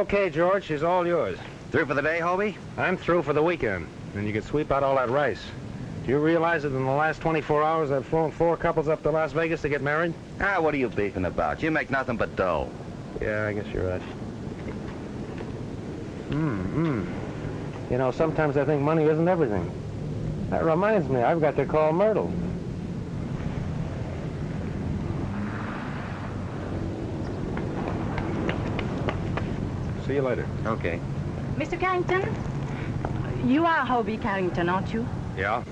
Okay, George, she's all yours. Through for the day, Hobie? I'm through for the weekend. And you can sweep out all that rice. Do you realize that in the last 24 hours I've flown 4 couples up to Las Vegas to get married? Ah, what are you beefing about? You make nothing but dough. Yeah, I guess you're right. You know, sometimes I think money isn't everything. That reminds me, I've got to call Myrtle. See you later. Okay. Mr. Carrington, you are Hobie Carrington, aren't you? Yeah?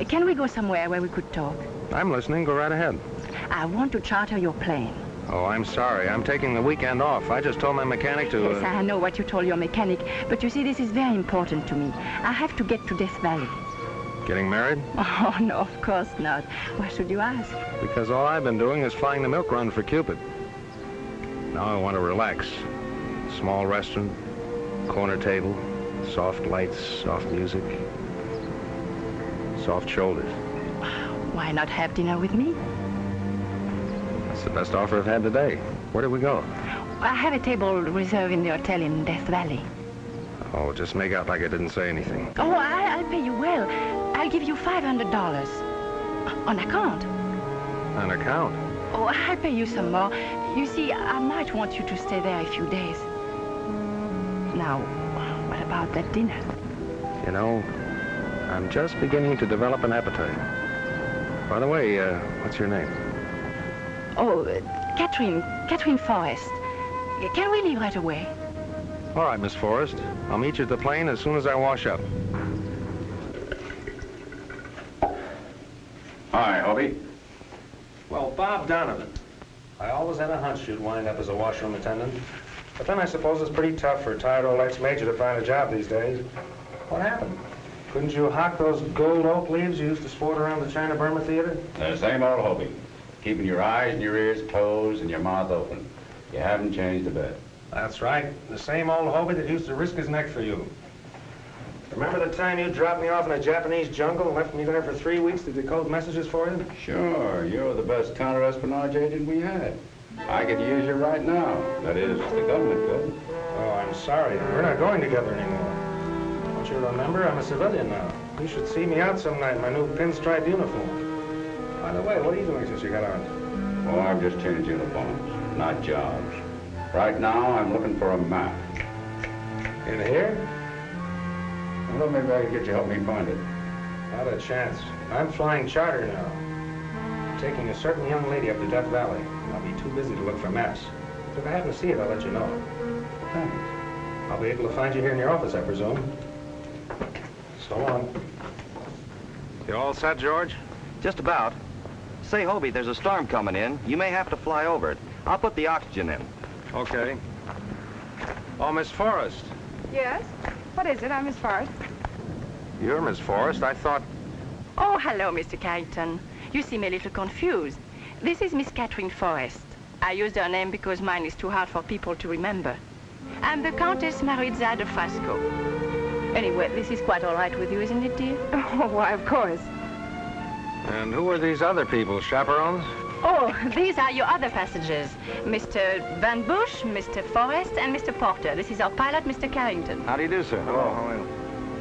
Can we go somewhere where we could talk? I'm listening. Go right ahead. I want to charter your plane. Oh, I'm sorry. I'm taking the weekend off. I just told my mechanic to... Yes, I know what you told your mechanic, but you see, this is very important to me. I have to get to Death Valley. Getting married? Oh, no, of course not. Why should you ask? Because all I've been doing is flying the milk run for Cupid. Now I want to relax. Small restaurant, corner table, soft lights, soft music, soft shoulders. Why not have dinner with me? That's the best offer I've had today. Where do we go? I have a table reserved in the hotel in Death Valley. Oh, just make out like I didn't say anything. Oh, I'll pay you well. I'll give you $500. On account. On account? Oh, I'll pay you some more. You see, I might want you to stay there a few days. Now, what about that dinner? You know, I'm just beginning to develop an appetite. By the way, what's your name? Oh, Catherine Forrest. Can we leave right away? All right, Miss Forrest. I'll meet you at the plane as soon as I wash up. Hi, Hobie. Well, Bob Donovan. I always had a hunch you'd wind up as a washroom attendant. But then I suppose it's pretty tough for a tired old ex-major to find a job these days. What happened? Couldn't you hawk those gold oak leaves you used to sport around the China Burma Theater? The same old Hobie. Keeping your eyes and your ears closed and your mouth open. You haven't changed a bit. That's right. The same old Hobie that used to risk his neck for you. Remember the time you dropped me off in a Japanese jungle and left me there for 3 weeks to decode messages for you? Sure, you're the best counter-espionage agent we had. I could use you right now. That is, the government could. Oh, I'm sorry. We're not going together anymore. Don't you remember? I'm a civilian now. You should see me out some night in my new pinstripe uniform. By the way, what are you doing since you got on? Oh, I've just changed uniforms, not jobs. Right now, I'm looking for a map. In here? Well, maybe I could get you to help me find it. Not a chance. I'm flying charter now. I'm taking a certain young lady up to Death Valley. I'll be too busy to look for maps. If I happen to see it, I'll let you know. Thanks. I'll be able to find you here in your office, I presume. So long. You all set, George? Just about. Say, Hobie, there's a storm coming in. You may have to fly over it. I'll put the oxygen in. Okay. Oh, Miss Forrest. Yes? What is it? I'm Miss Forrest. You're Miss Forrest. I thought... Oh, hello, Mr. Carrington. You seem a little confused. This is Miss Catherine Forrest. I used her name because mine is too hard for people to remember. I'm the Countess Maritza de Frasco. Anyway, this is quite all right with you, isn't it, dear? Oh, why, of course. And who are these other people, chaperones? Oh, these are your other passengers. Mr. Van Bush, Mr. Forrest, and Mr. Porter. This is our pilot, Mr. Carrington. How do you do, sir? Hello.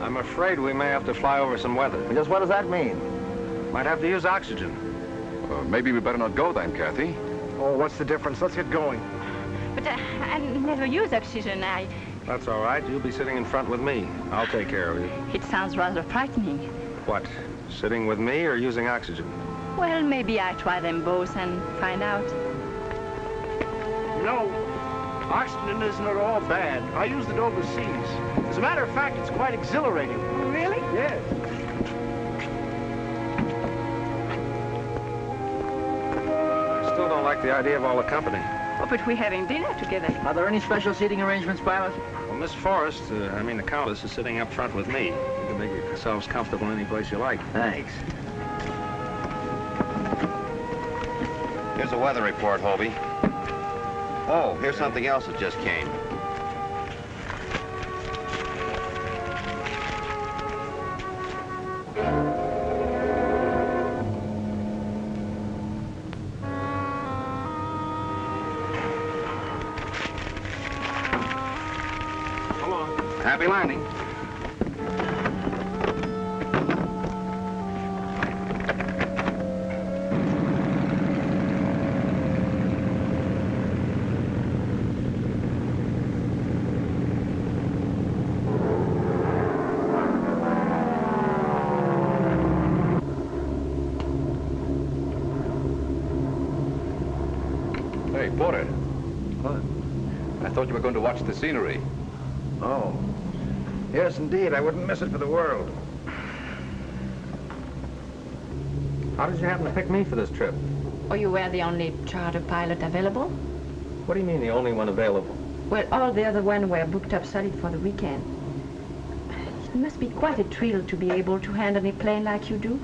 I'm afraid we may have to fly over some weather. Just what does that mean? Might have to use oxygen. Maybe we better not go then, Kathy. Oh, what's the difference? Let's get going. But I never use oxygen. That's all right. You'll be sitting in front with me. I'll take care of you. It sounds rather frightening. What? Sitting with me or using oxygen? Well, maybe I try them both and find out. You know, oxygen isn't at all bad. I used it overseas. As a matter of fact, it's quite exhilarating. Really? Yes. I still don't like the idea of all the company. Oh, but we're having dinner together. Are there any special seating arrangements, pilot? Well, Miss Forrest, the Countess, is sitting up front with me. You can make yourselves comfortable any place you like. Thanks. Here's a weather report, Hobie. Oh, here's something else that just came. Happy landing. Hey, Porter. What? I thought you were going to watch the scenery. Oh. Yes, indeed. I wouldn't miss it for the world. How did you happen to pick me for this trip? Or you were the only charter pilot available? What do you mean, the only one available? Well, all the other ones were booked up solid for the weekend. It must be quite a thrill to be able to handle a plane like you do.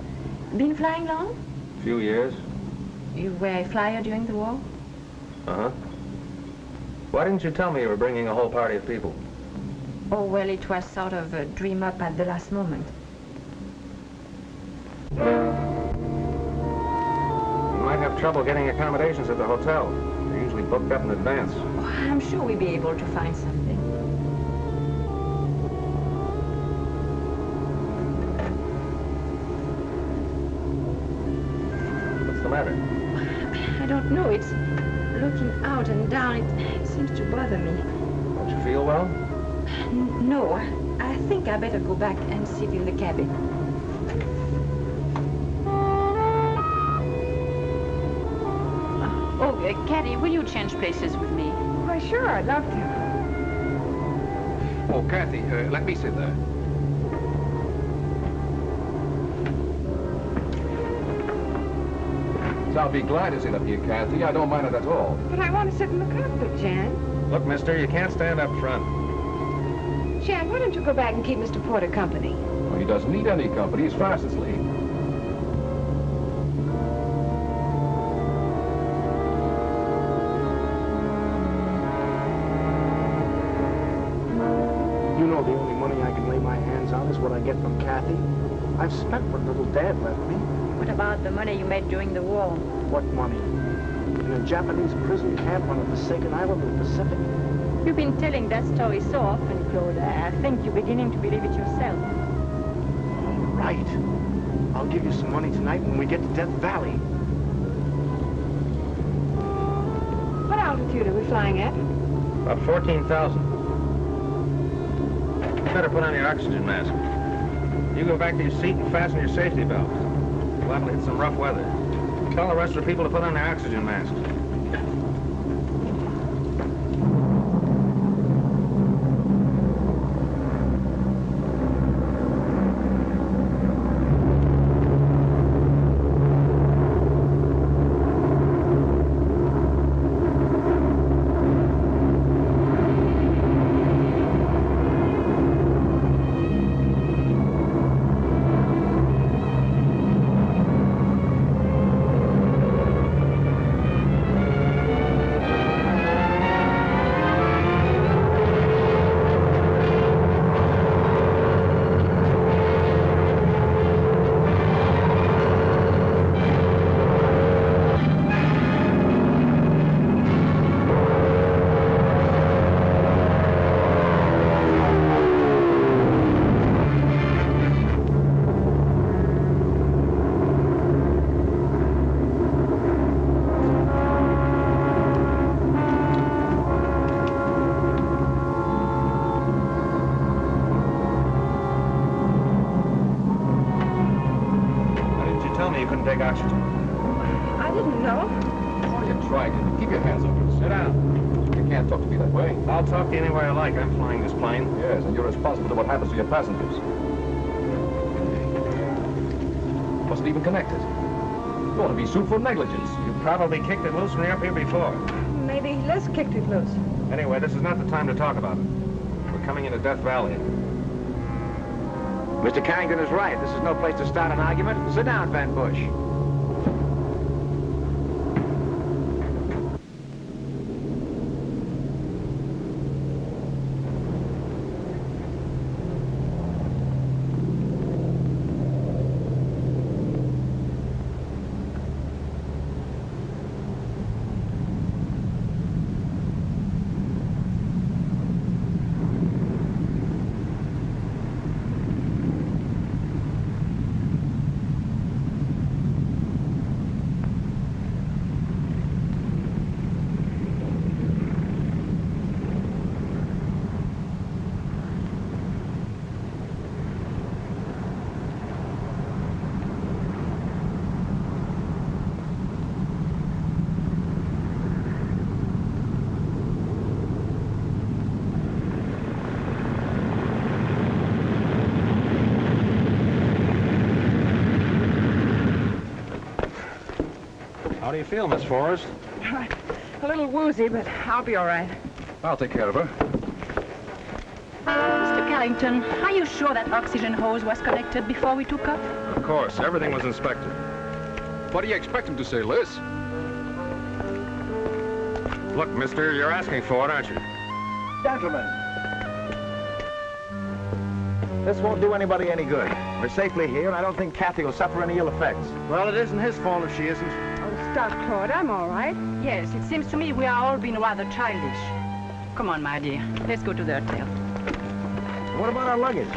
Been flying long? A few years. You were a flyer during the war? Uh-huh. Why didn't you tell me you were bringing a whole party of people? Oh, well, it was sort of a dream up at the last moment. You might have trouble getting accommodations at the hotel. They're usually booked up in advance. Oh, I'm sure we'll be able to find something. What's the matter? I don't know. It's looking out and down. It seems to bother me. Don't you feel well? No, I think I better go back and sit in the cabin. Caddy, will you change places with me? Why, sure, I'd love to. Oh, Kathy, let me sit there. So I'll be glad to sit up here, Kathy. I don't mind it at all. But I want to sit in the cockpit, Jan. Look, mister, you can't stand up front. Jan, why don't you go back and keep Mr. Porter company? Well, he doesn't need any company. He's fast asleep. You know the only money I can lay my hands on is what I get from Kathy. I've spent what little Dad left me. What about the money you made during the war? What money? In a Japanese prison camp on a forsaken island in the Pacific. You've been telling that story so often, Claude. I think you're beginning to believe it yourself. All right. I'll give you some money tonight when we get to Death Valley. What altitude are we flying at? About 14,000. You better put on your oxygen mask. You go back to your seat and fasten your safety belt. You're liable to hit some rough weather. Tell the rest of the people to put on their oxygen masks. Take oxygen. I didn't know. Oh, you tried it. Keep your hands up. Sit down. You can't talk to me that way. I'll talk to you any way I like. I'm flying this plane. Yes, and you're responsible for what happens to your passengers. Wasn't even connected. You ought to be sued for negligence. You probably kicked it loose when you were up here before. Maybe Les kicked it loose. Anyway, this is not the time to talk about it. We're coming into Death Valley. Mr. Carrington is right. This is no place to start an argument. Sit down, Van Bush. do you feel, Miss Forrest? A little woozy, but I'll be all right. I'll take care of her. Mr. Carrington, are you sure that oxygen hose was connected before we took off? Of course. Everything was inspected. What do you expect him to say, Liz? Look, mister, you're asking for it, aren't you? Gentlemen, this won't do anybody any good. We're safely here, and I don't think Kathy will suffer any ill effects. Well, it isn't his fault if she isn't. Oh, stop, Claude. I'm all right. Yes, it seems to me we are all being rather childish. Come on, my dear. Let's go to the hotel. What about our luggage?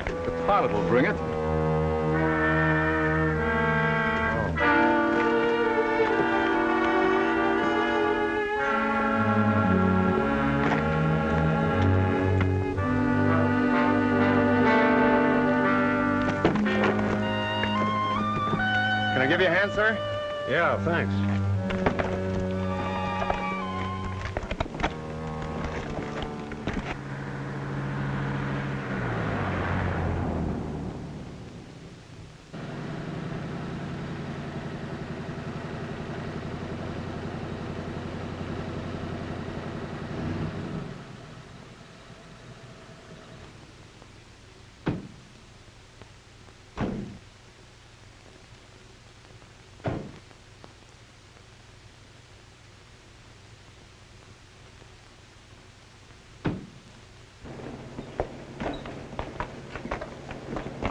The pilot will bring it. Can I give you a hand, sir? Yeah, thanks.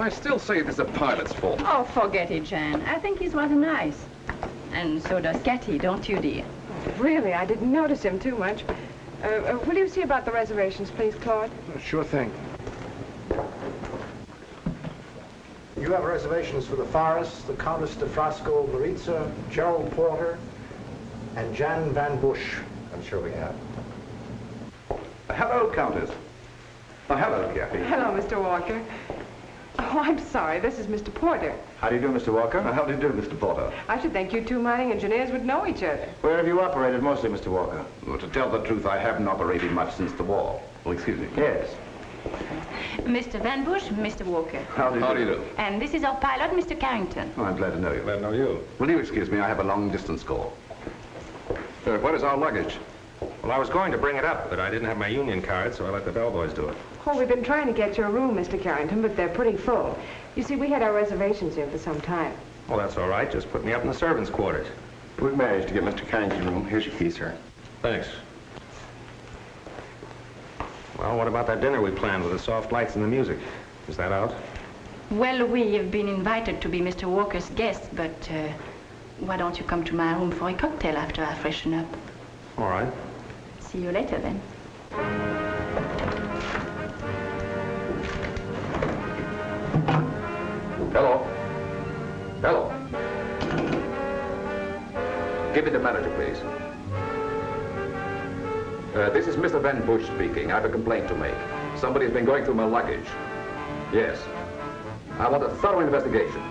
I still say it is the pilot's fault. Oh, forget it, Jan. I think he's rather nice. And so does Kathy, don't you, dear? Really, I didn't notice him too much. Will you see about the reservations, please, Claude? Sure thing. You have reservations for the Forest, the Countess de Frasco Maritza, Cheirel Porter, and Jan Van Bush. I'm sure we have. Hello, Countess. Oh, hello, Kathy. Hello, Mr. Walker. Oh, I'm sorry. This is Mr. Porter. How do you do, Mr. Walker? How do you do, Mr. Porter? I should think you two mining engineers would know each other. Where have you operated mostly, Mr. Walker? Well, to tell the truth, I haven't operated much since the war. Oh, excuse me. Yes. Mr. Van Bush, Mr. Walker. How do you do? And this is our pilot, Mr. Carrington. Oh, I'm glad to know you. Glad to know you. Will you excuse me? I have a long-distance call. What is our luggage? Well, I was going to bring it up, but I didn't have my union card, so I let the bellboys do it. Oh, we've been trying to get you a room, Mr. Carrington, but they're pretty full. You see, we had our reservations here for some time. Well, that's all right. Just put me up in the servants' quarters. We've managed to get Mr. Carrington's room. Here's your key, sir. Thanks. Well, what about that dinner we planned with the soft lights and the music? Is that out? Well, we have been invited to be Mr. Walker's guests, but why don't you come to my room for a cocktail after I freshen up? All right. See you later, then. Hello? Hello? Give me the manager, please. This is Mr. Van Bush speaking. I have a complaint to make. Somebody's been going through my luggage. Yes. I want a thorough investigation.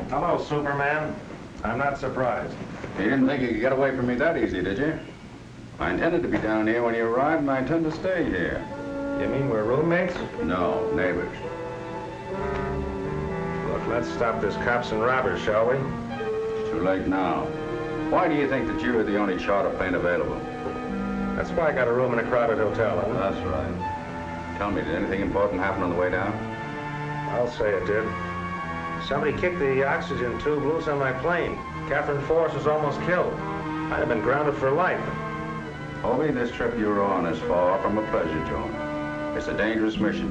Hello, Superman. I'm not surprised. You didn't think you could get away from me that easy, did you? I intended to be down here when you arrived, and I intend to stay here. You mean we're roommates? No, neighbors. Look, let's stop this cops and robbers, shall we? It's too late now. Why do you think that you are the only charter plane available? That's why I got a room in a crowded hotel, huh? That's right. Tell me, did anything important happen on the way down? I'll say it did. Somebody kicked the oxygen tube loose on my plane. Catherine Forrest was almost killed. I'd have been grounded for life. Hobie, this trip you're on is far from a pleasure zone. It's a dangerous mission.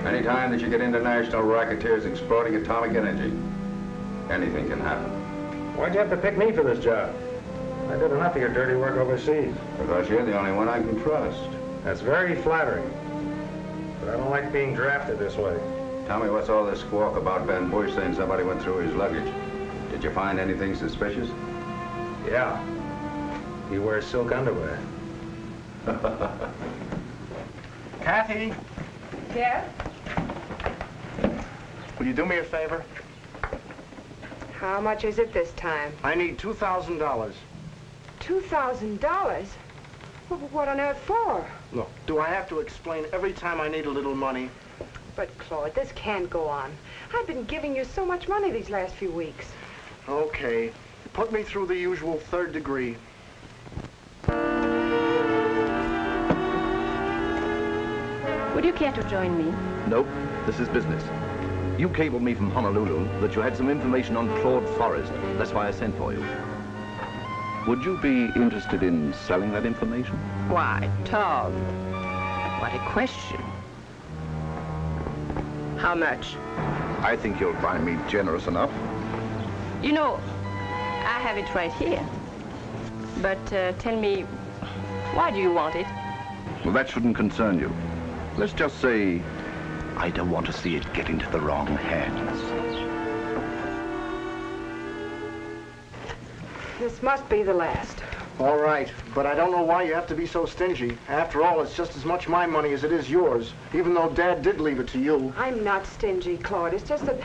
Anytime that you get international racketeers exploiting atomic energy, anything can happen. Why'd you have to pick me for this job? I did enough of your dirty work overseas. Because you're the only one I can trust. That's very flattering. But I don't like being drafted this way. Tell me, what's all this squawk about Van Bush saying somebody went through his luggage? Did you find anything suspicious? Yeah. He wears silk underwear. Kathy, Yes? will you do me a favor? How much is it this time? I need $2,000. $2,000? Well, what on earth for? Look, do I have to explain every time I need a little money? But, Claude, this can't go on. I've been giving you so much money these last few weeks. Okay. Put me through the usual 3rd degree. Would you care to join me? Nope, this is business. You cabled me from Honolulu that you had some information on Claude Forrest. That's why I sent for you. Would you be interested in selling that information? Why, Tom, what a question. How much? I think you'll find me generous enough. You know, I have it right here. But tell me, why do you want it? Well, that shouldn't concern you. Let's just say, I don't want to see it get into the wrong hands. This must be the last. All right, but I don't know why you have to be so stingy. After all, it's just as much my money as it is yours, even though Dad did leave it to you. I'm not stingy, Claude. It's just that,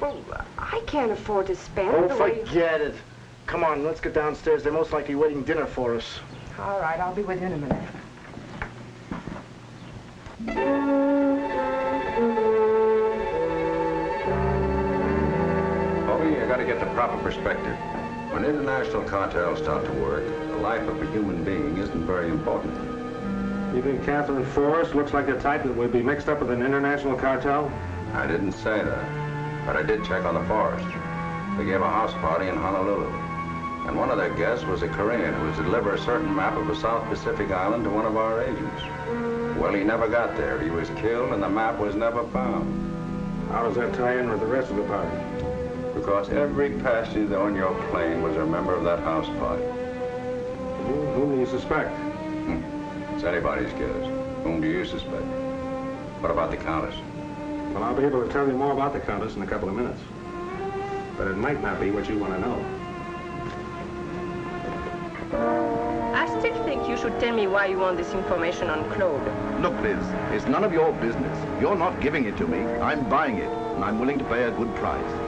well, I can't afford to spend Oh, the way... forget it. Come on, let's get downstairs. They're most likely waiting dinner for us. All right, I'll be with you in a minute. Bobby, I gotta get the proper perspective. When international cartels start to work, the life of a human being isn't very important. You think Catherine Forrest looks like a type that would be mixed up with an international cartel? I didn't say that, but I did check on the Forrest. They gave a house party in Honolulu, and one of their guests was a Korean who was to deliver a certain map of a South Pacific island to one of our agents. Well, he never got there. He was killed, and the map was never found. How does that tie in with the rest of the party? Because every passenger on your plane was a member of that house party. Whom do you suspect? It's anybody's guess. Whom do you suspect? What about the Countess? Well, I'll be able to tell you more about the Countess in a couple of minutes. But it might not be what you want to know. I still think you should tell me why you want this information on Claude. Look, Liz, it's none of your business. You're not giving it to me. I'm buying it, and I'm willing to pay a good price.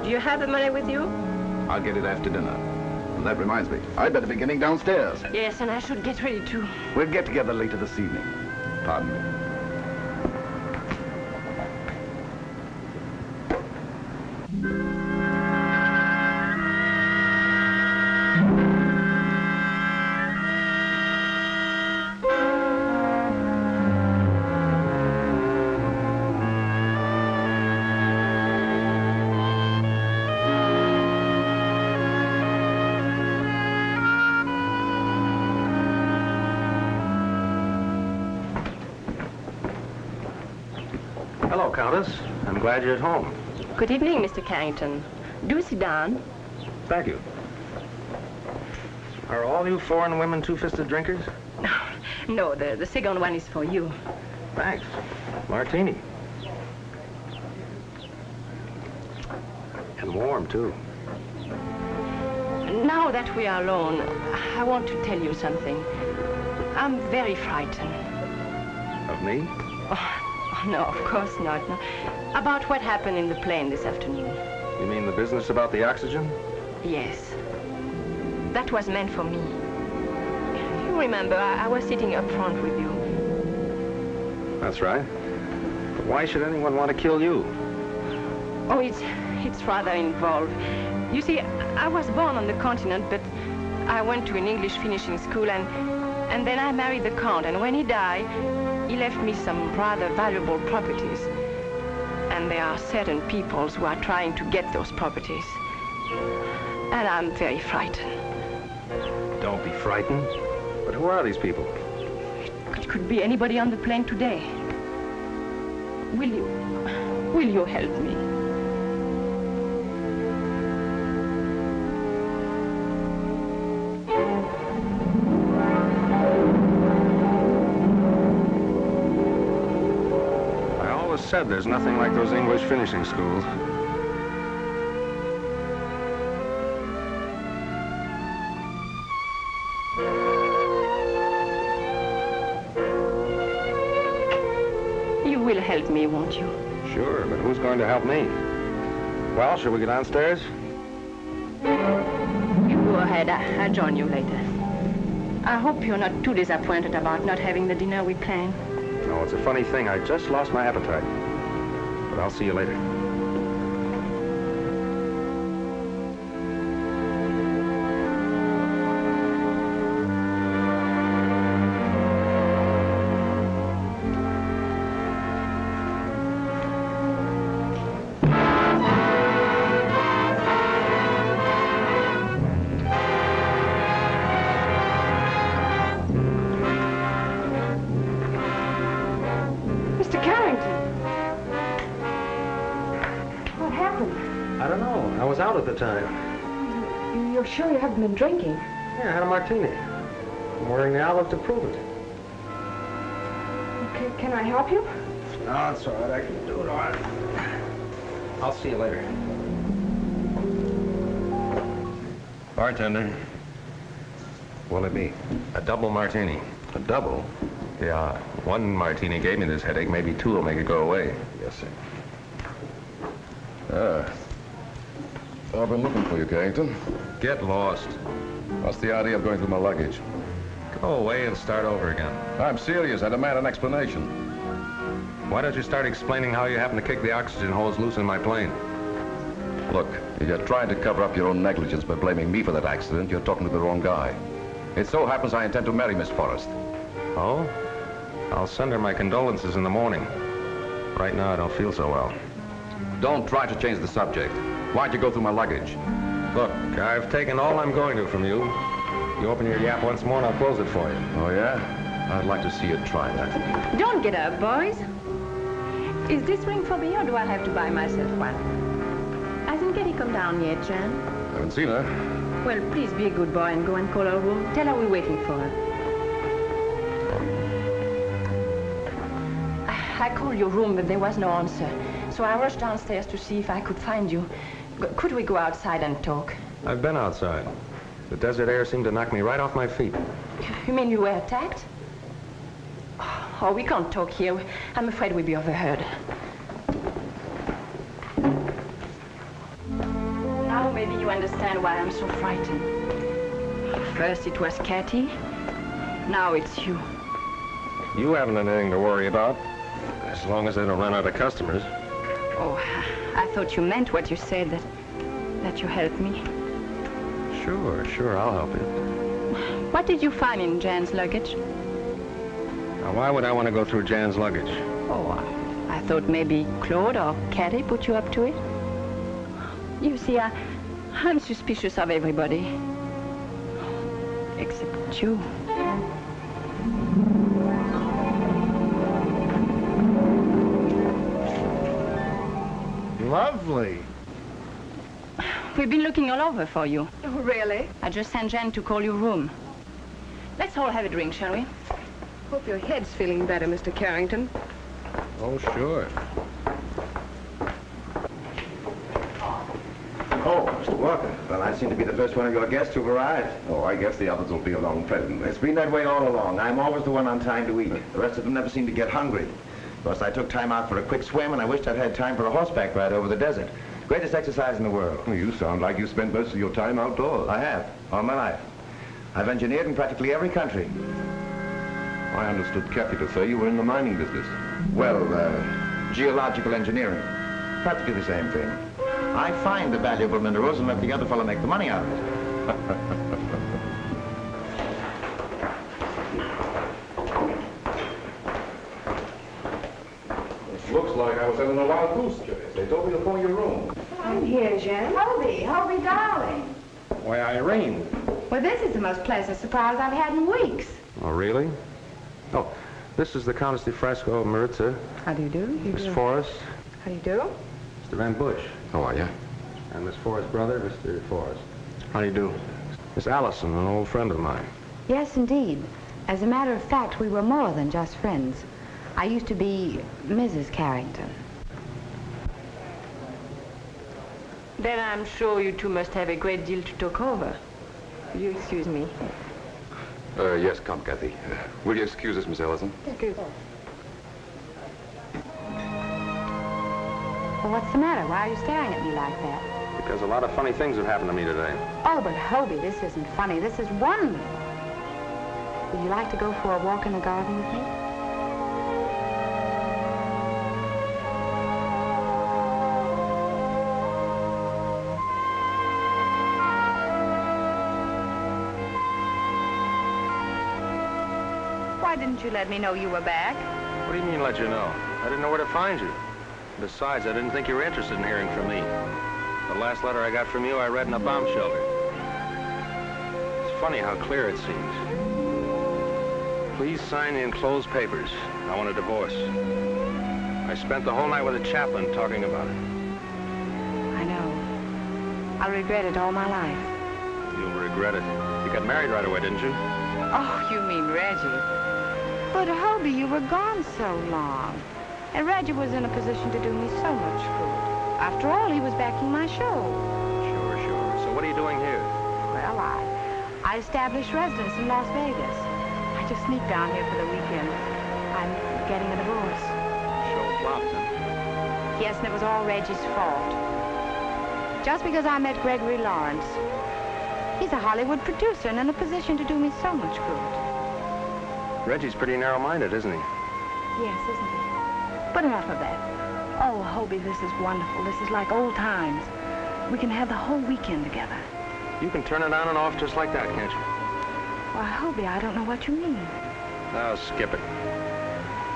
Do you have the money with you? I'll get it after dinner. And that reminds me, I'd better be getting downstairs. Yes, and I should get ready too. We'll get together later this evening. Pardon me. Hello, Countess. I'm glad you're at home. Good evening, Mr. Carrington. Do sit down. Thank you. Are all you foreign women two-fisted drinkers? No, the second one is for you. Thanks. Martini. And warm, too. Now that we are alone, I want to tell you something. I'm very frightened. Of me? Oh, no, of course not. No. About what happened in the plane this afternoon. You mean the business about the oxygen? Yes. That was meant for me. You remember, I was sitting up front with you. That's right. But why should anyone want to kill you? Oh, it's rather involved. You see, I was born on the continent, but I went to an English finishing school, and then I married the Count, and when he died, he left me some rather valuable properties. And there are certain peoples who are trying to get those properties. And I'm very frightened. Don't be frightened. But who are these people? It could be anybody on the plane today. Will you help me? Said there's nothing like those English finishing schools. You will help me, won't you? Sure, but who's going to help me? Well, shall we get downstairs? You go ahead. I'll join you later. I hope you're not too disappointed about not having the dinner we planned. No, it's a funny thing. I just lost my appetite. But I'll see you later. Mr. Carrington. What happened? I don't know. I was out at the time. You're sure you haven't been drinking? Yeah, I had a martini. I'm wearing the olive to prove it. Okay, can I help you? No, it's all right. I can do it all right. I'll see you later. Bartender. What'll it be? A double martini. A double? Yeah. One martini gave me this headache. Maybe two will make it go away. Yes, sir. I've been looking for you, Carrington. Get lost. What's the idea of going through my luggage? Go away and start over again. I'm serious. I demand an explanation. Why don't you start explaining how you happen to kick the oxygen hose loose in my plane? Look, if you're trying to cover up your own negligence by blaming me for that accident, you're talking to the wrong guy. It so happens I intend to marry Miss Forrest. Oh? I'll send her my condolences in the morning. Right now, I don't feel so well. Don't try to change the subject. Why'd you go through my luggage? Look, I've taken all I'm going to from you. You open your yap once more and I'll close it for you. Oh, yeah? I'd like to see you try that. Don't get up, boys. Is this ring for me or do I have to buy myself one? Hasn't Getty come down yet, Jan? Haven't seen her. Well, please be a good boy and go and call her room. Tell her we're waiting for her. I called your room, but there was no answer. So I rushed downstairs to see if I could find you. Could we go outside and talk? I've been outside. The desert air seemed to knock me right off my feet. You mean you were attacked? Oh, we can't talk here. I'm afraid we'll be overheard. Now maybe you understand why I'm so frightened. First it was Cathy. Now it's you. You haven't anything to worry about, as long as they don't run out of customers. Oh, I thought you meant what you said, that you helped me. Sure, I'll help you. What did you find in Jan's luggage? Now, why would I want to go through Jan's luggage? Oh, I thought maybe Claude or Cathy put you up to it. You see, I'm suspicious of everybody. Except you. Lovely. We've been looking all over for you. Oh, really? I just sent Jan to call your room. Let's all have a drink, shall we? Hope your head's feeling better, Mr. Carrington. Oh, sure. Oh, Mr. Walker. Well, I seem to be the first one of your guests who've arrived. Oh, I guess the others will be along presently. It's been that way all along. I'm always the one on time to eat. The rest of them never seem to get hungry. Plus, I took time out for a quick swim, and I wished I'd had time for a horseback ride over the desert. Greatest exercise in the world. You sound like you spent most of your time outdoors. I have, all my life. I've engineered in practically every country. I understood Kathy to say you were in the mining business. Well, geological engineering. Practically the same thing. I find the valuable minerals and let the other fellow make the money out of it. Looks like I was having a wild goose chase. They told me to phone your room. I'm here, Jen. Hobie, darling. Why, Irene. Well, this is the most pleasant surprise I've had in weeks. Oh, really? Oh, this is the Countess de Fresco, Maritza. How do you do? Miss Forrest. How do you do? Mr. Van Bush. How are you? And Miss Forrest's brother, Mr. Forrest. How do you do? Miss Allison, an old friend of mine. Yes, indeed. As a matter of fact, we were more than just friends. I used to be Mrs. Carrington. Then I'm sure you two must have a great deal to talk over. Will you excuse me? Yes, come, Kathy. Will you excuse us, Miss Ellison? Excuse me. Well, what's the matter? Why are you staring at me like that? Because a lot of funny things have happened to me today. Oh, but Hobie, this isn't funny. This is wonderful. Would you like to go for a walk in the garden with me? Why didn't you let me know you were back? What do you mean, let you know? I didn't know where to find you. Besides, I didn't think you were interested in hearing from me. The last letter I got from you, I read in a bomb shelter. It's funny how clear it seems. Please sign the enclosed papers. I want a divorce. I spent the whole night with a chaplain talking about it. I know. I'll regret it all my life. You'll regret it. You got married right away, didn't you? Oh, you mean Reggie. But, Hobie, you were gone so long. And Reggie was in a position to do me so much good. After all, he was backing my show. Sure. So what are you doing here? Well, I established residence in Las Vegas. I just sneaked down here for the weekend. I'm getting a divorce. Show flopped, huh? Yes, and it was all Reggie's fault. Just because I met Gregory Lawrence. He's a Hollywood producer and in a position to do me so much good. Reggie's pretty narrow-minded, isn't he? Yes, isn't he? But enough of that. Oh, Hobie, this is wonderful. This is like old times. We can have the whole weekend together. You can turn it on and off just like that, can't you? Why, Hobie, I don't know what you mean. Oh, skip it.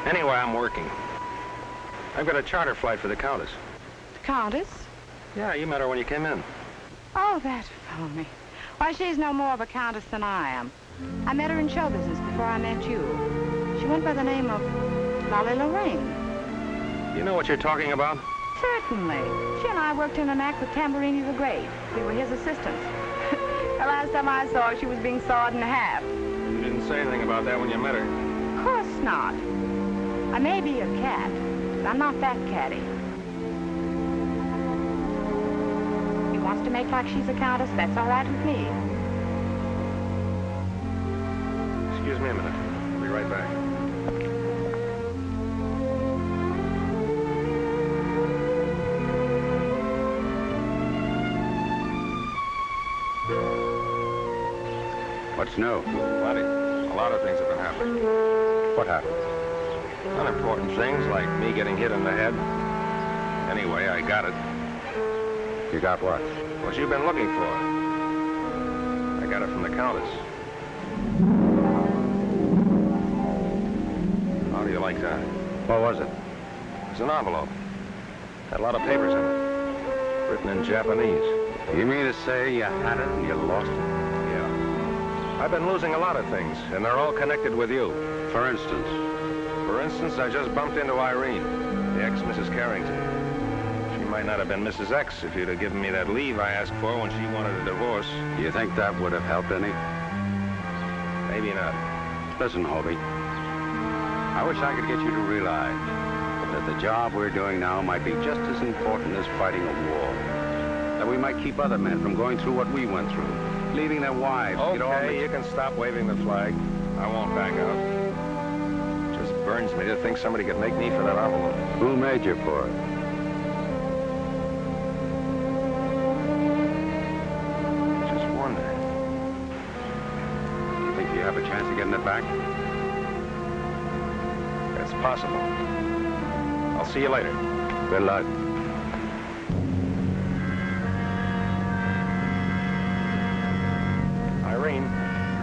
Anyway, I'm working. I've got a charter flight for the Countess. The Countess? Yeah, you met her when you came in. Oh, that phony. Why, she's no more of a countess than I am. I met her in show business before I met you. She went by the name of Lolly Lorraine. You know what you're talking about? Certainly. She and I worked in an act with Tamburini the Great. We were his assistants. The last time I saw her, she was being sawed in half. You didn't say anything about that when you met her. Of course not. I may be a cat, but I'm not that catty. He wants to make like she's a countess, that's all right with me. Excuse me a minute. I'll be right back. What's new? Plenty. A lot of things have been happening. What happened? Unimportant things like me getting hit in the head. Anyway, I got it. You got what? What you've been looking for. I got it from the Countess. How do you like that? What was it? It's an envelope. Had a lot of papers in it. Written in Japanese. You mean to say you had it and you lost it? I've been losing a lot of things, and they're all connected with you. For instance? For instance, I just bumped into Irene, the ex-Mrs. Carrington. She might not have been Mrs. X if you'd have given me that leave I asked for when she wanted a divorce. You think that would have helped any? Maybe not. Listen, Hobie. I wish I could get you to realize that the job we're doing now might be just as important as fighting a war. That we might keep other men from going through what we went through. Leaving their wives. Okay, you can stop waving the flag. I won't back out. It just burns me to think somebody could make me for that envelope. Who made you for it? Just wonder. You think you have a chance of getting it back? It's possible. I'll see you later. Good luck. Irene,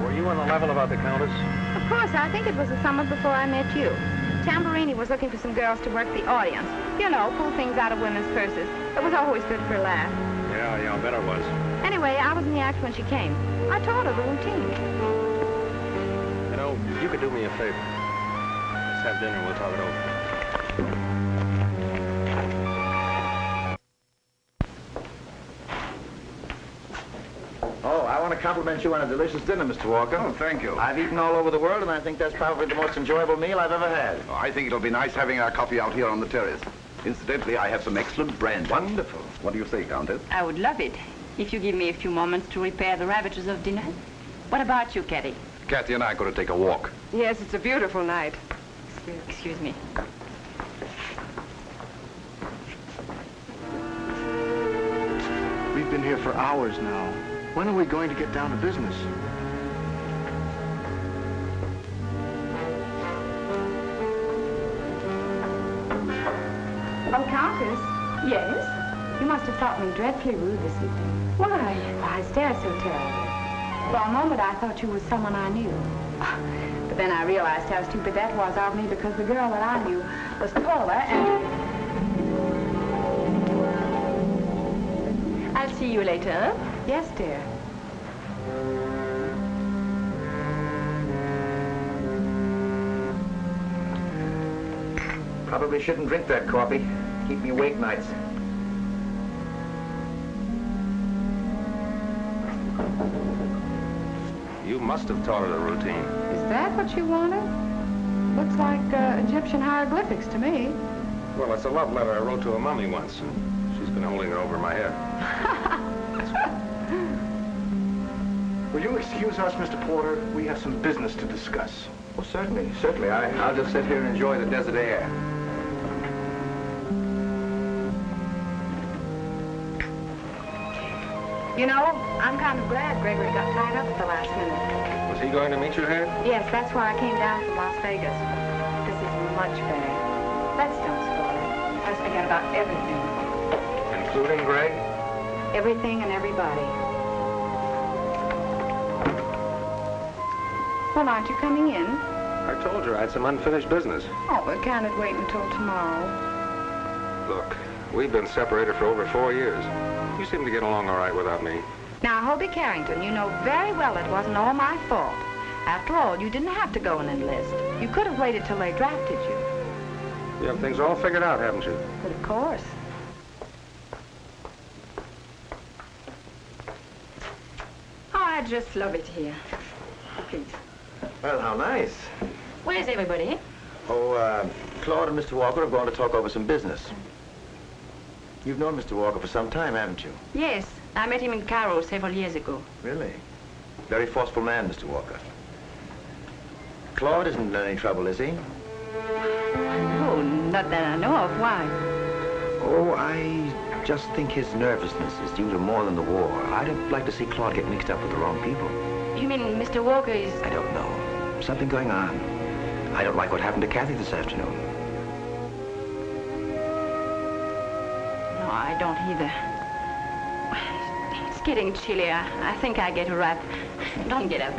were you on the level about the Countess? Of course, I think it was the summer before I met you. Tamburini was looking for some girls to work the audience. You know, pull things out of women's purses. It was always good for a laugh. Yeah, I bet it was. Anyway, I was in the act when she came. I taught her the routine. You know, you could do me a favor. Let's have dinner and we'll talk it over. Oh, I want to compliment you on a delicious dinner, Mr. Walker. Oh, thank you. I've eaten all over the world, and I think that's probably the most enjoyable meal I've ever had. Oh, I think it'll be nice having our coffee out here on the terrace. Incidentally, I have some excellent brandy. Wonderful. What do you say, Countess? I would love it if you give me a few moments to repair the ravages of dinner. What about you, Kathy? Kathy and I are going to take a walk. Yes, it's a beautiful night. Excuse me. We've been here for hours now. When are we going to get down to business? Oh, Countess, Yes? you must have thought me dreadfully rude this evening. Why? I stare so terribly. For a moment, I thought you was someone I knew. But then I realized how stupid that was of me because the girl that I knew was taller and... I'll see you later. Yes, dear. Probably shouldn't drink that coffee. Keep me awake nights. You must have taught her the routine. Is that what you wanted? Looks like Egyptian hieroglyphics to me. Well, it's a love letter I wrote to a mummy once, and she's been holding it over my head. Will you excuse us, Mr. Porter? We have some business to discuss. Oh, certainly, certainly. I'll just sit here and enjoy the desert air. You know, I'm kind of glad Gregory got tied up at the last minute. Was he going to meet you here? Yes, that's why I came down from Las Vegas. This is much better. Let's don't spoil it. Let's forget about everything. Including Greg? Everything and everybody. Well, aren't you coming in? I told her I had some unfinished business. Oh, well, can't it wait until tomorrow? Look, we've been separated for over 4 years. You seem to get along all right without me. Now, Hobie Carrington, you know very well it wasn't all my fault. After all, you didn't have to go and enlist. You could have waited till they drafted you. You have things all figured out, haven't you? But of course. Oh, I just love it here. Please. Well, how nice. Where's everybody? Oh, Claude and Mr. Walker have gone to talk over some business. You've known Mr. Walker for some time, haven't you? Yes, I met him in Cairo several years ago. Really? Very forceful man, Mr. Walker. Claude isn't in any trouble, is he? No, not that I know of. Why? Oh, I just think his nervousness is due to more than the war. I don't like to see Claude get mixed up with the wrong people. You mean Mr. Walker is... I don't know. Something going on. I don't like what happened to Kathy this afternoon. No, I don't either. It's getting chilly. I think I get a wrap. Don't get up.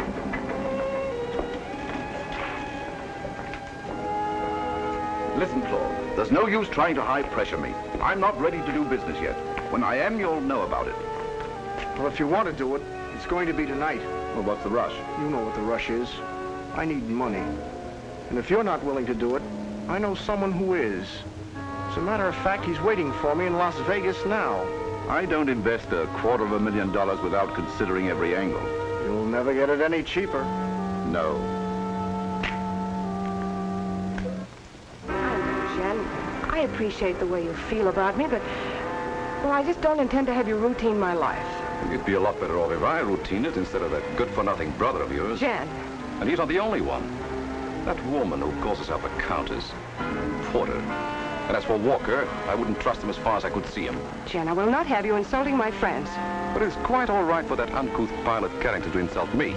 Listen, Claude, there's no use trying to high-pressure me. I'm not ready to do business yet. When I am, you'll know about it. Well, if you want to do it, it's going to be tonight. Well, what's the rush? You know what the rush is. I need money. And if you're not willing to do it, I know someone who is. As a matter of fact, he's waiting for me in Las Vegas now. I don't invest $250,000 without considering every angle. You'll never get it any cheaper. No. Jen, I appreciate the way you feel about me, but, well, I just don't intend to have you routine my life. You'd be a lot better off if I routine it instead of that good-for-nothing brother of yours. Jen. And he's not the only one. That woman who calls herself a countess, Porter. And as for Walker, I wouldn't trust him as far as I could see him. Jen, I will not have you insulting my friends. But it's quite all right for that uncouth pilot Carrington to insult me.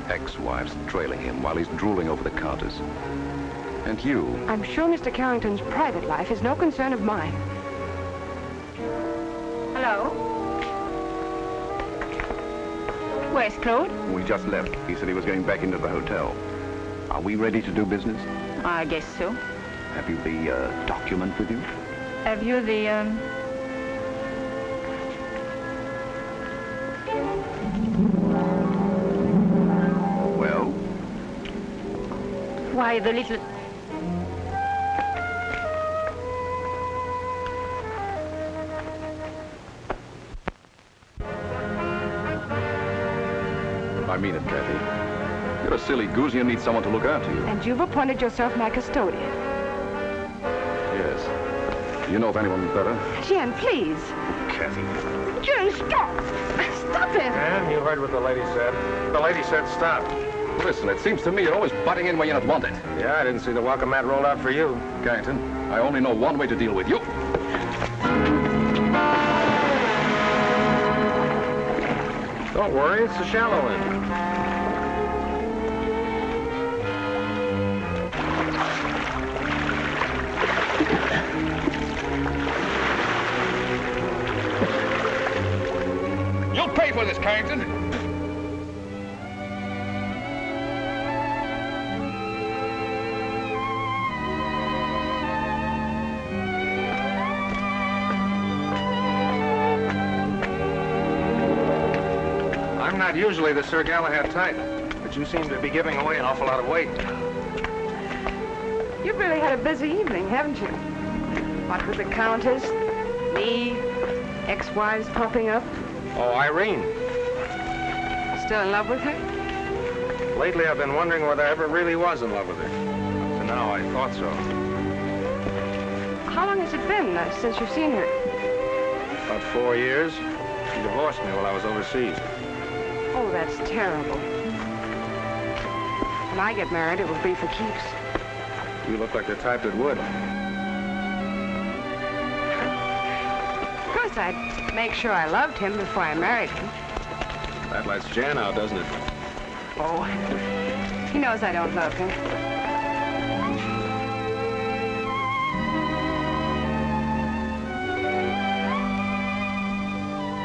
Ex-wives trailing him while he's drooling over the countess. And you... I'm sure Mr. Carrington's private life is no concern of mine. Hello? Where's Claude? We just left. He said he was going back into the hotel. Are we ready to do business? I guess so. Have you the document with you? Have you the, Well? Why, the little... I mean it, Kathy. You're a silly goose. You need someone to look after you. And you've appointed yourself my custodian. Yes. Do you know of anyone better? Jen, please. Kathy. Jen, stop! Stop it! And you heard what the lady said. The lady said stop. Listen, it seems to me you're always butting in where you're not wanted. Yeah, I didn't see the welcome mat rolled out for you. Carrington, I only know one way to deal with you. Don't worry, it's the shallow end. pay for this, Carrington. I'm not usually the Sir Galahad type, but you seem to be giving away an awful lot of weight. You've really had a busy evening, haven't you? What with the Countess, me, ex-wives popping up. Oh, Irene. Still in love with her? Lately, I've been wondering whether I ever really was in love with her. Up to now, I thought so. How long has it been since you've seen her? About 4 years. She divorced me while I was overseas. Oh, that's terrible. When I get married, it will be for keeps. You look like the type that would. Of course, I'd make sure I loved him before I married him. That lets Jan out, doesn't it? Oh, he knows I don't love him.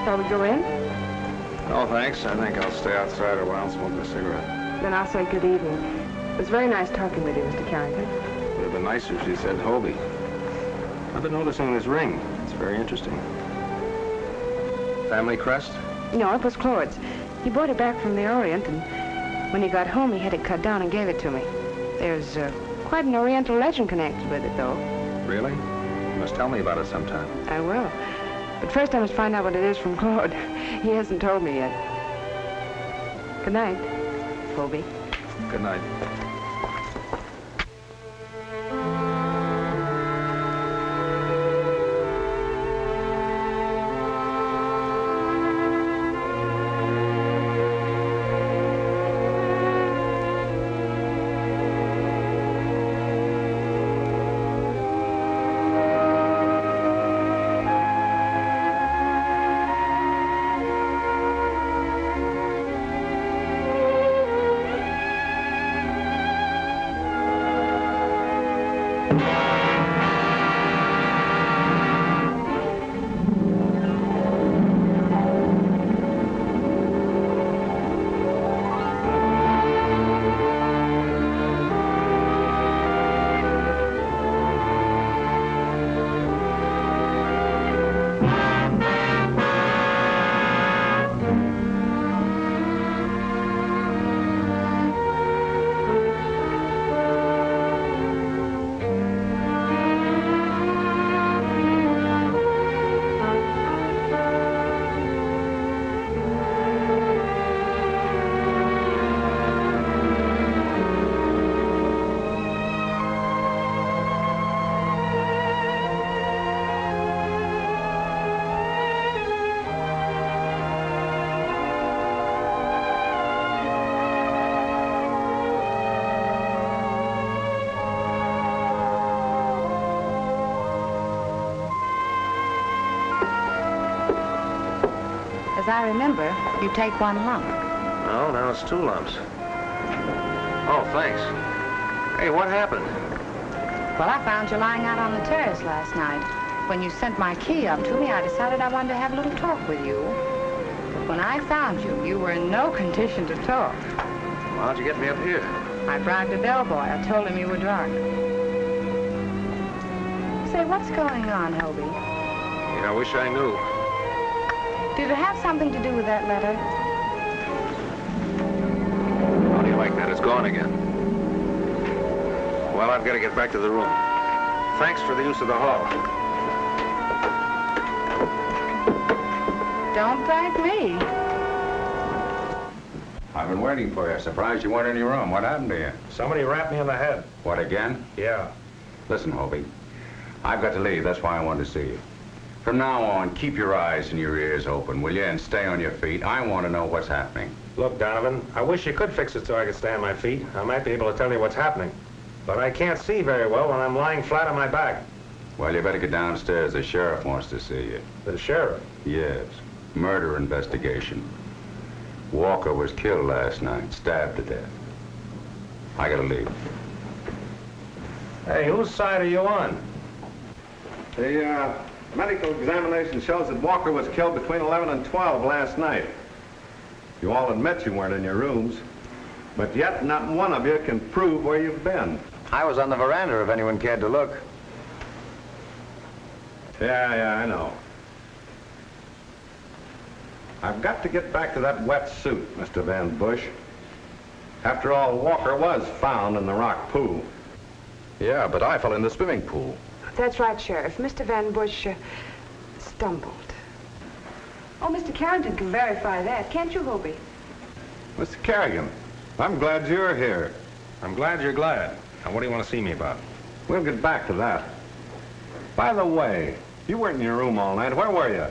Shall we go in? No, thanks. I think I'll stay outside a while and smoke a cigarette. Then I'll say good evening. It was very nice talking with you, Mr. Carrington. Would have been nicer if she said Hobie. I've been noticing this ring. It's very interesting. Family crest? No, it was Claude's. He brought it back from the Orient, and when he got home, he had it cut down and gave it to me. There's quite an Oriental legend connected with it, though. Really? You must tell me about it sometime. I will. But first I must find out what it is from Claude. He hasn't told me yet. Good night, Hobie. Good night. As I remember, you take one lump. No, now it's 2 lumps. Oh, thanks. Hey, what happened? Well, I found you lying out on the terrace last night. When you sent my key up to me, I decided I wanted to have a little talk with you. But when I found you, you were in no condition to talk. Well, how'd you get me up here? I bribed a bellboy. I told him you were drunk. Say, what's going on, Hobie? Yeah, I wish I knew. Did it have something to do with that letter? How do you like that? It's gone again. Well, I've got to get back to the room. Thanks for the use of the hall. Don't thank me. I've been waiting for you. Surprised you weren't in your room. What happened to you? Somebody rapped me on the head. What, again? Yeah. Listen, Hobie, I've got to leave. That's why I wanted to see you. From now on, keep your eyes and your ears open, will you? And stay on your feet. I want to know what's happening. Look, Donovan, I wish you could fix it so I could stay on my feet. I might be able to tell you what's happening. But I can't see very well when I'm lying flat on my back. Well, you better get downstairs. The sheriff wants to see you. The sheriff? Yes. Murder investigation. Walker was killed last night, stabbed to death. I gotta leave. Hey, whose side are you on? The medical examination shows that Walker was killed between 11 and 12 last night. You all admit you weren't in your rooms, but yet not one of you can prove where you've been. I was on the veranda if anyone cared to look. Yeah, I know. I've got to get back to that wet suit, Mr. Van Bush. After all, Walker was found in the rock pool. Yeah, but I fell in the swimming pool. That's right, Sheriff. Mr. Van Bush stumbled. Oh, Mr. Carrington can verify that. Can't you, Hobie? Mr. Kerrigan, I'm glad you're here. I'm glad you're glad. Now, what do you want to see me about? We'll get back to that. By the way, you weren't in your room all night. Where were you?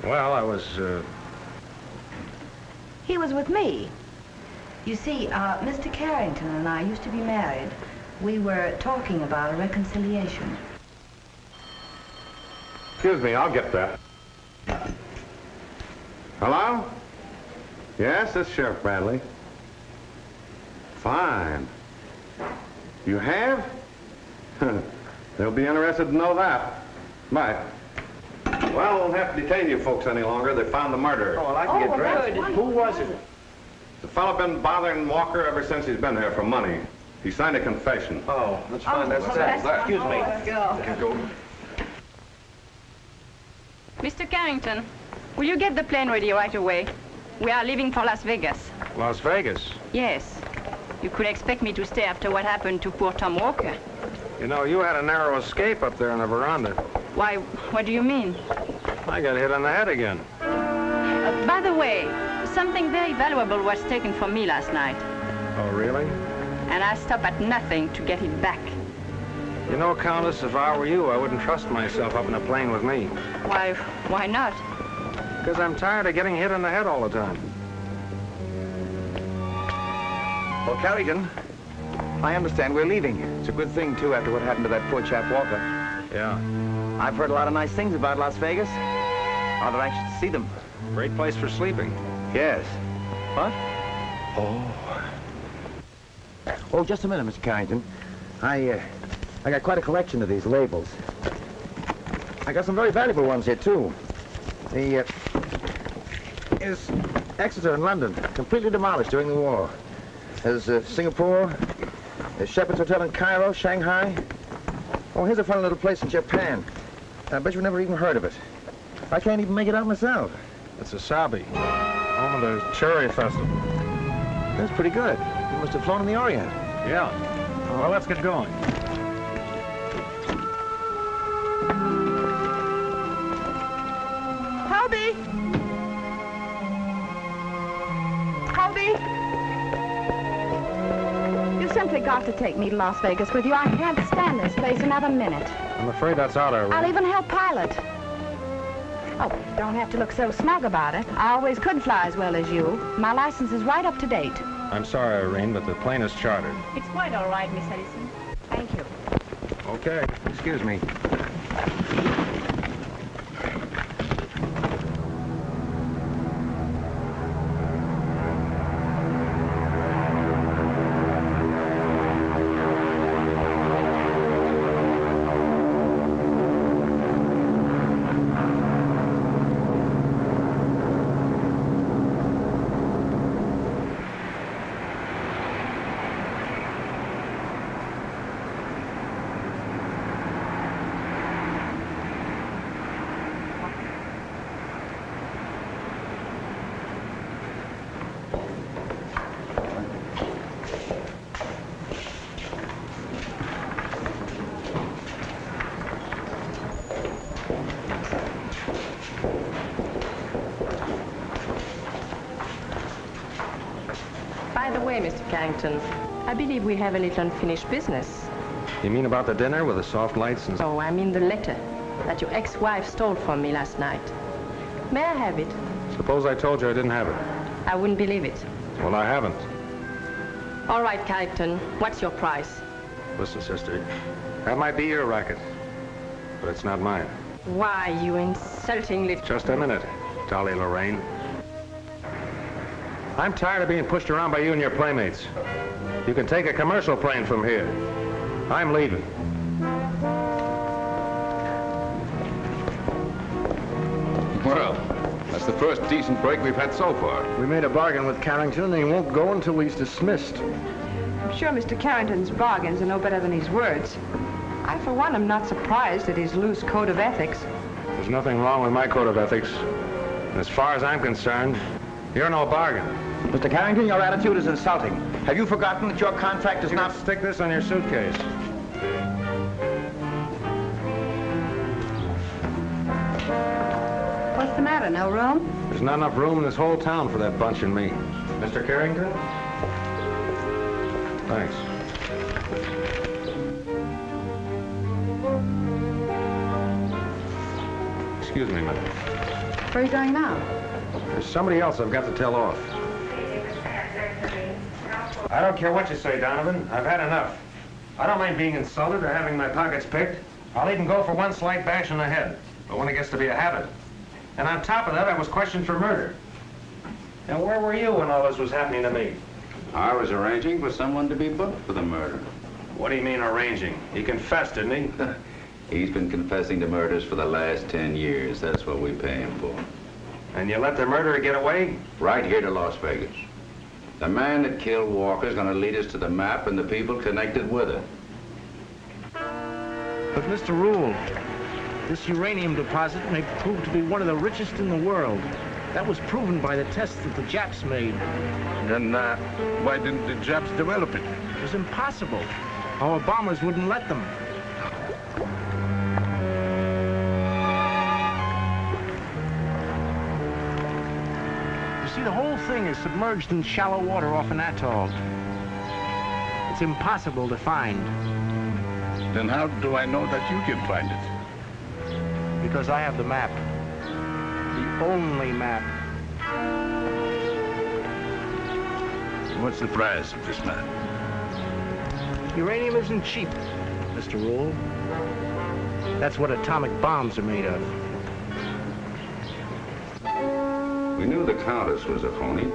Well, I was, He was with me. You see, Mr. Carrington and I used to be married. We were talking about a reconciliation. Excuse me, I'll get that. Hello? Yes, this is Sheriff Bradley. Fine. You have? They'll be interested to know that. Bye. Well, I won't have to detain you folks any longer. They found the murderer. Oh, well, I can get dressed. Who was it? The fellow been bothering Walker ever since he's been here for money. He signed a confession. Oh, that's fine. That's excuse me. Let's go. Mr. Carrington, will you get the plane ready right away? We are leaving for Las Vegas. Las Vegas. Yes. You could expect me to stay after what happened to poor Tom Walker. You know, you had a narrow escape up there in the veranda. Why, what do you mean? I got hit on the head again. By the way, something very valuable was taken from me last night. Oh, really? And I stop at nothing to get it back. You know, Countess, if I were you, I wouldn't trust myself up in a plane with me. Why not? Because I'm tired of getting hit on the head all the time. Well, Carrigan, I understand we're leaving. It's a good thing, too, after what happened to that poor chap Walker. Yeah. I've heard a lot of nice things about Las Vegas. Rather anxious to see them. Great place for sleeping. Yes. What? Oh, just a minute, Mr. Carrington. I got quite a collection of these labels. I got some very valuable ones here, too. Is Exeter and London, completely demolished during the war. There's Singapore, there's Shepherd's Hotel in Cairo, Shanghai. Oh, here's a funny little place in Japan. I bet you've never even heard of it. I can't even make it out myself. It's Asabi, home of the Cherry Festival. That's pretty good. You must have flown in the Orient. Yeah. Well, let's get going. Hobie! Hobie! You've simply got to take me to Las Vegas with you. I can't stand this place another minute. I'm afraid that's out of I'll reach. even help pilot. Oh, don't have to look so smug about it. I always could fly as well as you. My license is right up to date. I'm sorry, Irene, but the plane is chartered. It's quite all right, Miss Ellison. Thank you. Okay. Excuse me. By the way, Mr. Carrington, I believe we have a little unfinished business. You mean about the dinner with the soft lights and... Oh, I mean the letter that your ex-wife stole from me last night. May I have it? Suppose I told you I didn't have it. I wouldn't believe it. Well, I haven't. All right, Carrington, what's your price? Listen, sister, that might be your racket, but it's not mine. Why, you insulting little... Just a minute, Dolly Lorraine. I'm tired of being pushed around by you and your playmates. You can take a commercial plane from here. I'm leaving. Well, That's the first decent break we've had so far. We made a bargain with Carrington, and he won't go until he's dismissed. I'm sure Mr. Carrington's bargains are no better than his words. I, for one, am not surprised at his loose code of ethics. There's nothing wrong with my code of ethics. And as far as I'm concerned, you're no bargain. Mr. Carrington, your attitude is insulting. Have you forgotten that your contract is You not... can stick this on your suitcase. What's the matter? No room? There's not enough room in this whole town for that bunch and me. Mr. Carrington? Thanks. Excuse me a minute. Where are you going now? There's somebody else I've got to tell off. I don't care what you say, Donovan. I've had enough. I don't mind being insulted or having my pockets picked. I'll even go for one slight bash in the head. But when it gets to be a habit. And on top of that, I was questioned for murder. And where were you when all this was happening to me? I was arranging for someone to be booked for the murder. What do you mean arranging? He confessed, didn't he? He's been confessing to murders for the last 10 years. That's what we pay him for. And you let the murderer get away? Right here to Las Vegas. The man that killed Walker's gonna lead us to the map and the people connected with it. But, Mr. Rule, this uranium deposit may prove to be one of the richest in the world. That was proven by the tests that the Japs made. Then why didn't the Japs develop it? It was impossible. Our bombers wouldn't let them. You see, the whole thing is submerged in shallow water off an atoll. It's impossible to find. Then how do I know that you can find it? Because I have the map. The only map. What's the price of this map? Uranium isn't cheap, Mr. Rule. That's what atomic bombs are made of. We knew the Countess was a phony.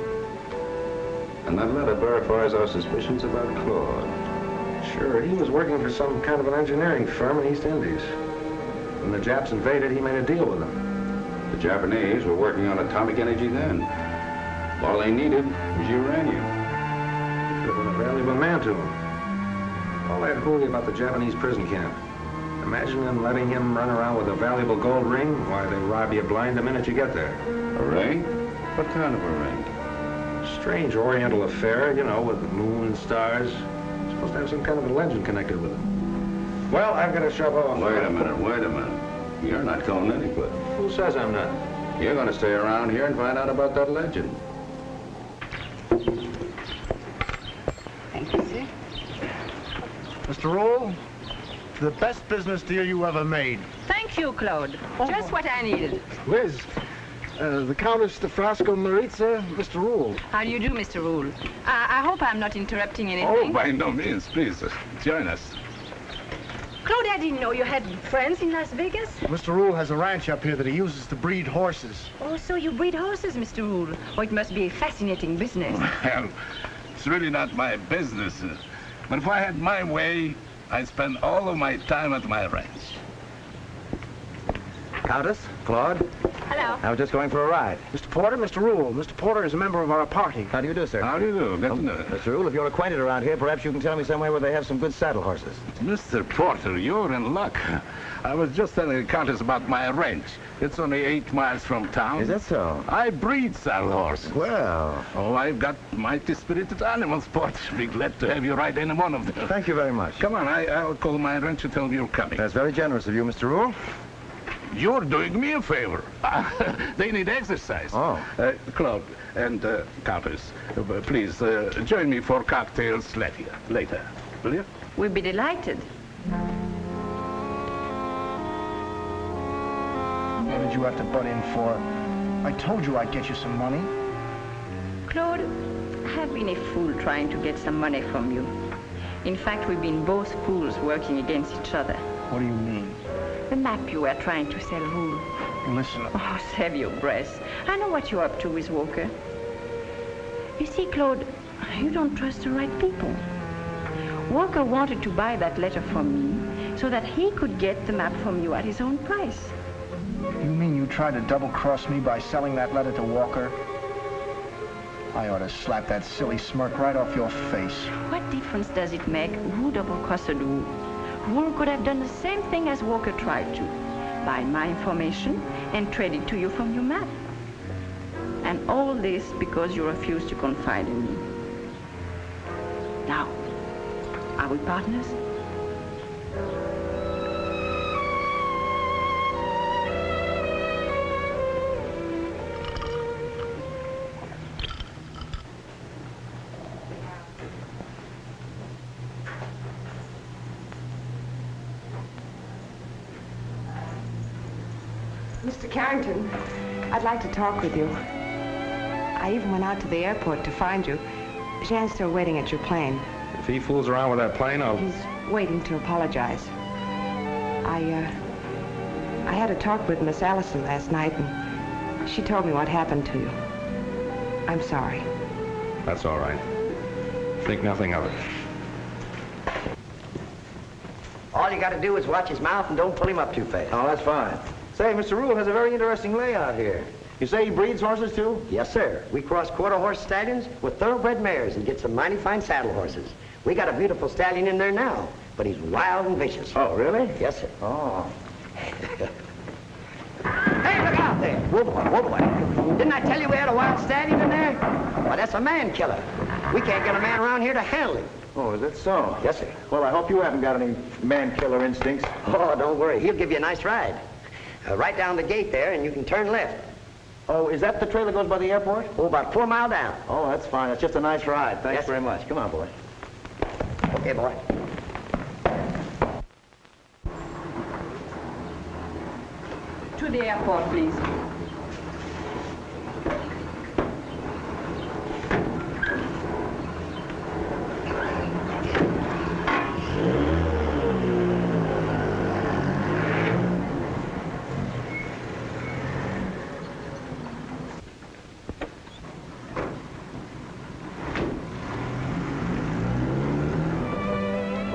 And that letter verifies our suspicions about Claude. Sure, he was working for some kind of an engineering firm in East Indies. When the Japs invaded, he made a deal with them. The Japanese were working on atomic energy then. All they needed was uranium. Could have been a valuable man to him. All that hooey about the Japanese prison camp. Imagine them letting him run around with a valuable gold ring. Why, they rob you blind the minute you get there. A ring? What kind of a ring? Strange oriental affair, you know, with the moon and stars. Supposed to have some kind of a legend connected with it. Well, I've got to shove off. Wait a minute. You're not going anywhere. Who says I'm not? You're going to stay around here and find out about that legend. Thank you, sir. Mr. Rule, the best business deal you ever made. Thank you, Claude. Just what I needed. Liz, the Countess de Frasco Maritza, Mr. Rule. How do you do, Mr. Rule? I hope I'm not interrupting anything. Oh, by no means. Please, join us. Claude, I didn't know you had friends in Las Vegas. Mr. Rule has a ranch up here that he uses to breed horses. Oh, so you breed horses, Mr. Rule. Oh, it must be a fascinating business. Well, it's really not my business. But if I had my way, I'd spend all of my time at my ranch. Countess, Claude, Hello. I was just going for a ride. Mr. Porter, Mr. Rule. Mr. Porter is a member of our party. How do you do, sir? How do you do? Good to know. Mr. Rule, if you're acquainted around here, perhaps you can tell me somewhere where they have some good saddle horses. Mr. Porter, you're in luck. I was just telling the Countess about my ranch. It's only 8 miles from town. Is that so? I breed saddle horses. Well. Oh, I've got mighty spirited animals, Port. Be glad to have you ride any one of them. Thank you very much. Come on, I'll call my ranch and tell them you're coming. That's very generous of you, Mr. Rule. You're doing me a favor. They need exercise. Oh. Claude and Countess, please join me for cocktails later. Will you? We'd be delighted. What did you have to butt in for? I told you I'd get you some money. Claude, I've been a fool trying to get some money from you. In fact, we've been both fools working against each other. What do you mean? The map you were trying to sell, Rule. Listen. Oh, save your breath. I know what you're up to with Walker. You see, Claude, you don't trust the right people. Walker wanted to buy that letter from me so that he could get the map from you at his own price. You mean you tried to double-cross me by selling that letter to Walker? I ought to slap that silly smirk right off your face. What difference does it make who double-crossed who? Who could have done the same thing as Walker tried to, buy my information and trade it to you from your map. And all this because you refused to confide in me. Now, are we partners? Mr. Carrington, I'd like to talk with you. I even went out to the airport to find you. Jean's still waiting at your plane. If he fools around with that plane, I'll... He's waiting to apologize. I had a talk with Miss Allison last night, and she told me what happened to you. I'm sorry. That's all right. Think nothing of it. All you got to do is watch his mouth and don't pull him up too fast. Oh, that's fine. Say, Mr. Rule has a very interesting layout here. You say he breeds horses, too? Yes, sir. We cross quarter-horse stallions with thoroughbred mares and get some mighty fine saddle horses. We got a beautiful stallion in there now, but he's wild and vicious. Oh, really? Yes, sir. Oh. Hey, look out there. Whoa, boy, whoa, boy. Didn't I tell you we had a wild stallion in there? Why, that's a man killer. We can't get a man around here to handle him. Oh, is that so? Yes, sir. Well, I hope you haven't got any man-killer instincts. Oh, don't worry. He'll give you a nice ride. Right down the gate there, and you can turn left. Oh, is that the trail that goes by the airport? Oh, about 4 miles down. Oh, that's fine. It's just a nice ride. Thanks Yes, very much. Come on, boy. Okay, boy. To the airport, please.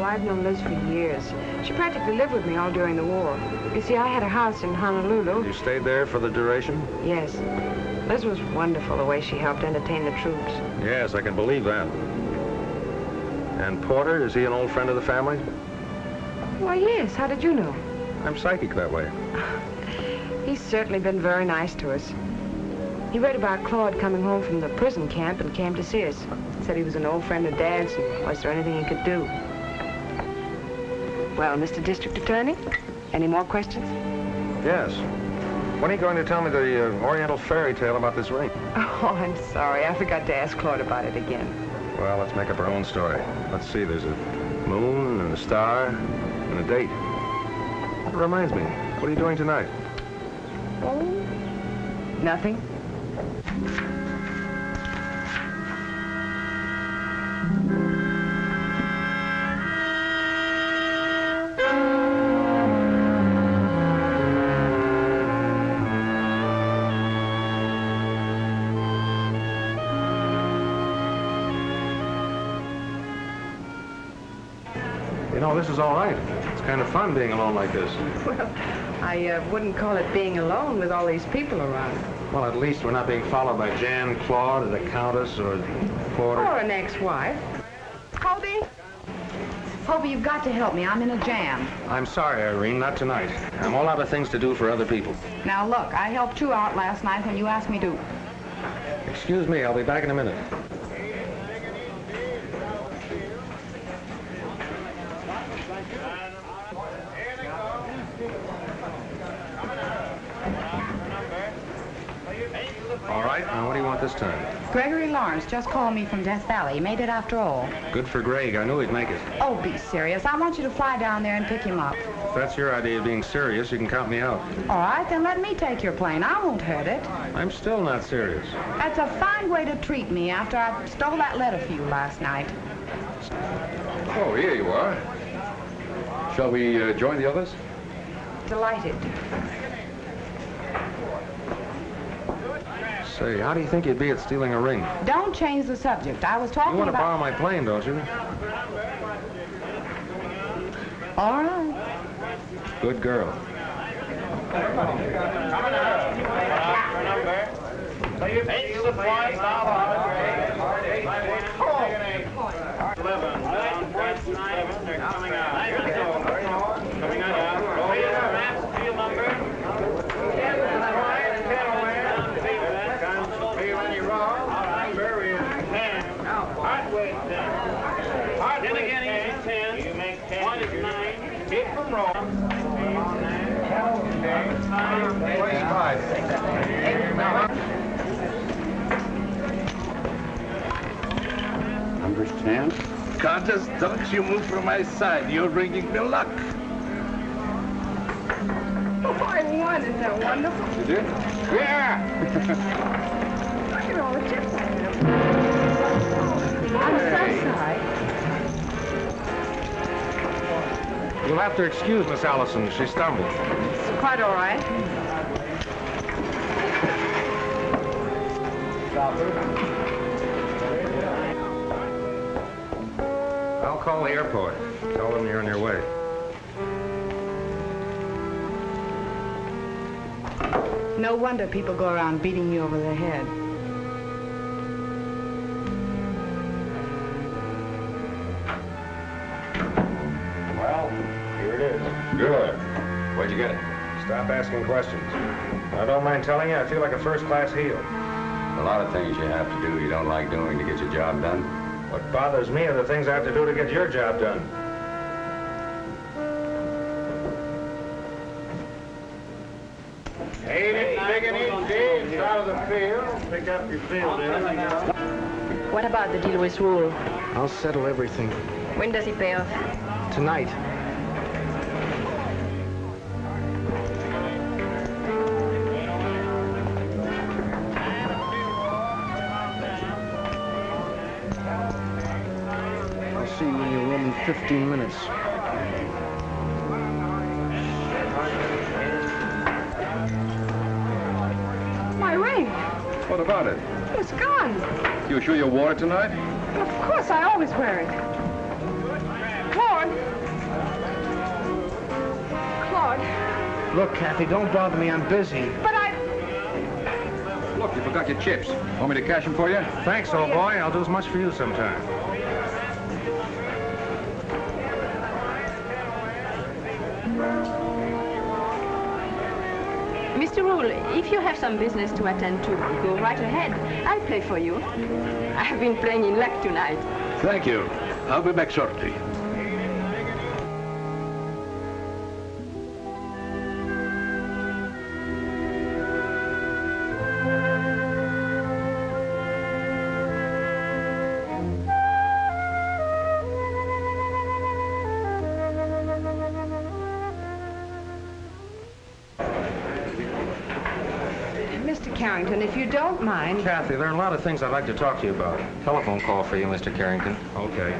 I've known Liz for years. She practically lived with me all during the war. You see, I had a house in Honolulu. You stayed there for the duration? Yes. Liz was wonderful the way she helped entertain the troops. Yes, I can believe that. And Porter, is he an old friend of the family? Why, yes. How did you know? I'm psychic that way. He's certainly been very nice to us. He read about Claude coming home from the prison camp and came to see us. Said he was an old friend of Dad's and was there anything he could do. Well, Mr. District Attorney, any more questions? Yes. When are you going to tell me the Oriental fairy tale about this ring? Oh, I'm sorry. I forgot to ask Claude about it again. Well, let's make up our own story. Let's see, there's a moon and a star and a date. That reminds me, what are you doing tonight? Oh, nothing. This is all right. It's kind of fun being alone like this. Well, I wouldn't call it being alone with all these people around. Well, at least we're not being followed by Jan, Claude, or the Countess, or Porter. Or an ex-wife. Hobie? Hobie, you've got to help me. I'm in a jam. I'm sorry, Irene, not tonight. I'm all out of things to do for other people. Now, look, I helped you out last night when you asked me to. Excuse me, I'll be back in a minute. All right, now what do you want this time? Gregory Lawrence just called me from Death Valley. He made it after all. Good for Greg. I knew he'd make it. Oh, be serious. I want you to fly down there and pick him up. If that's your idea of being serious, you can count me out. All right, then let me take your plane. I won't hurt it. I'm still not serious. That's a fine way to treat me after I stole that letter for you last night. Oh, here you are. Shall we join the others? Delighted. Say, how do you think you'd be at stealing a ring? Don't change the subject. I was talking You want to about... borrow my plane, don't you? All right. Good girl. Understand? Countess, don't you move from my side. You're bringing me luck. Oh, I won. Isn't that wonderful? You did? Yeah! Look at all the chips I have. I'm so sorry. You'll have to excuse Miss Allison. She stumbled. It's quite all right. I'll call the airport. Tell them you're on your way. No wonder people go around beating you over the head. Well, here it is. Good. Where'd you get it? Stop asking questions. I don't mind telling you, I feel like a first-class heel. A lot of things you have to do you don't like doing to get your job done. What bothers me are the things I have to do to get your job done. Ain't it taking each day it's out of the field? Pick up your field, What about the deal with Rule? I'll settle everything. When does he pay off? Tonight. I'll see you in your room in 15 minutes. My ring. What about it? It's gone. You sure you wore it tonight? Of course, I always wear it. Claude. Claude. Look, Kathy, don't bother me. I'm busy. But I... Look, you forgot your chips. Want me to cash them for you? Thanks, old boy. I'll do as much for you sometime. Mr. Rule, if you have some business to attend to, go right ahead. I'll play for you. I've been playing in luck tonight. Thank you. I'll be back shortly. Mr. Carrington, if you don't mind... Kathy, there are a lot of things I'd like to talk to you about. Telephone call for you, Mr. Carrington. Okay.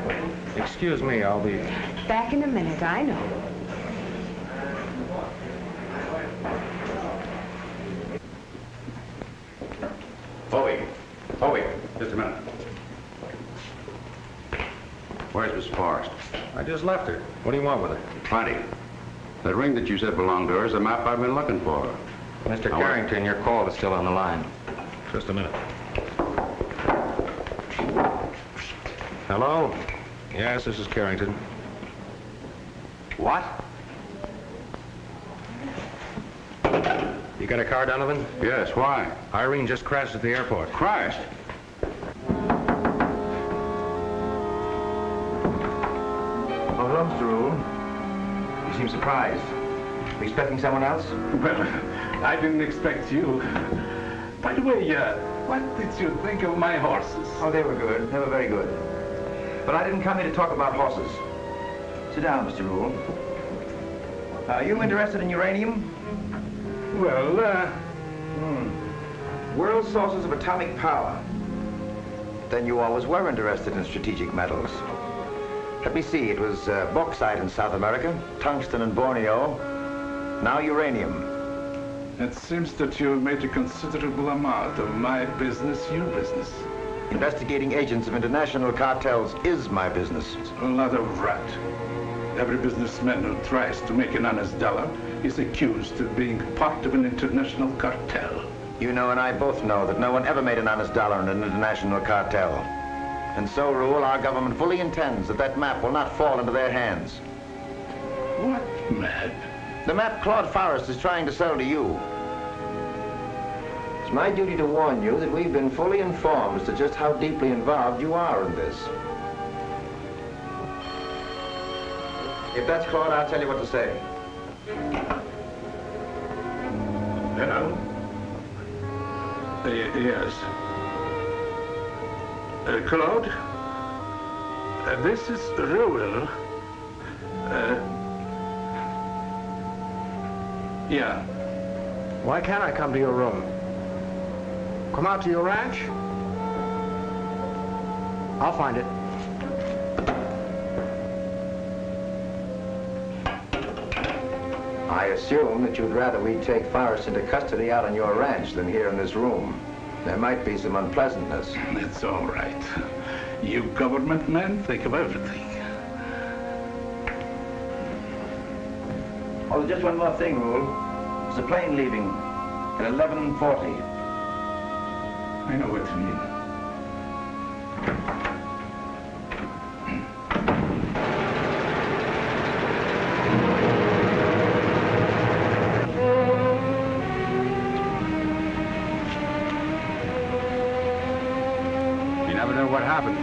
Excuse me, I'll be... Back in a minute, I know. Hobie, just a minute. Where's Miss Forrest? I just left her. What do you want with her? Plenty. That ring that you said belonged to her is the map I've been looking for. Mr. Carrington, your call is still on the line. Just a minute. Hello? Yes, this is Carrington. What? You got a car, Donovan? Yes, why? Irene just crashed at the airport. Crashed? Oh, hello, Mr. Rule. You seem surprised. Were you expecting someone else? Well, I didn't expect you. By the way, what did you think of my horses? Oh, they were good. They were very good. But I didn't come here to talk about horses. Sit down, Mr. Rule. Are you interested in uranium? Well, World sources of atomic power. Then you always were interested in strategic metals. Let me see, it was bauxite in South America, tungsten in Borneo, now uranium. it seems that you've made a considerable amount of my business your business. Investigating agents of international cartels is my business. A lot of rat. Every businessman who tries to make an honest dollar is accused of being part of an international cartel. You know and I both know that no one ever made an honest dollar in an international cartel. And so, Rule, our government fully intends that that map will not fall into their hands. What map? The map Claude Forrest is trying to sell to you. It's my duty to warn you that we've been fully informed as to just how deeply involved you are in this. If that's Claude, I'll tell you what to say. Hello? Yes. Claude? This is Rowland. Yeah. Why can't I come to your room? Come out to your ranch? I'll find it. I assume that you'd rather we take Forrest into custody out on your ranch than here in this room. There might be some unpleasantness. It's all right. You government men think of everything. Oh, just one more thing, Rule. There's a plane leaving at 11:40. I know what you mean. You never knew what happened,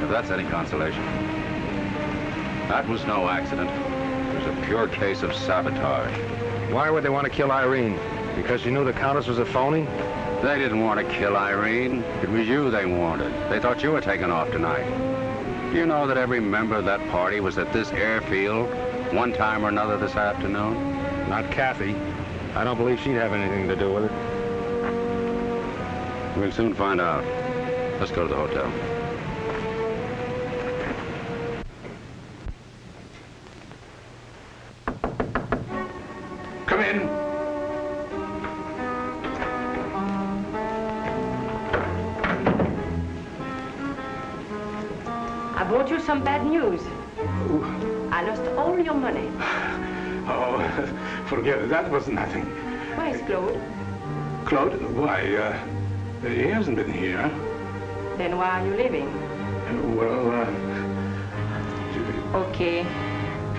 if that's any consolation. That was no accident. It was a pure case of sabotage. Why would they want to kill Irene? Because you knew the Countess was a phony? They didn't want to kill Irene. It was you they wanted. They thought you were taking off tonight. Do you know that every member of that party was at this airfield one time or another this afternoon? Not Kathy. I don't believe she'd have anything to do with it. We'll soon find out. Let's go to the hotel. Come in. I brought you some bad news. I lost all your money. Oh, forget it. That was nothing. Where is Claude? Claude? Why, he hasn't been here. Then why are you leaving? Well, Okay.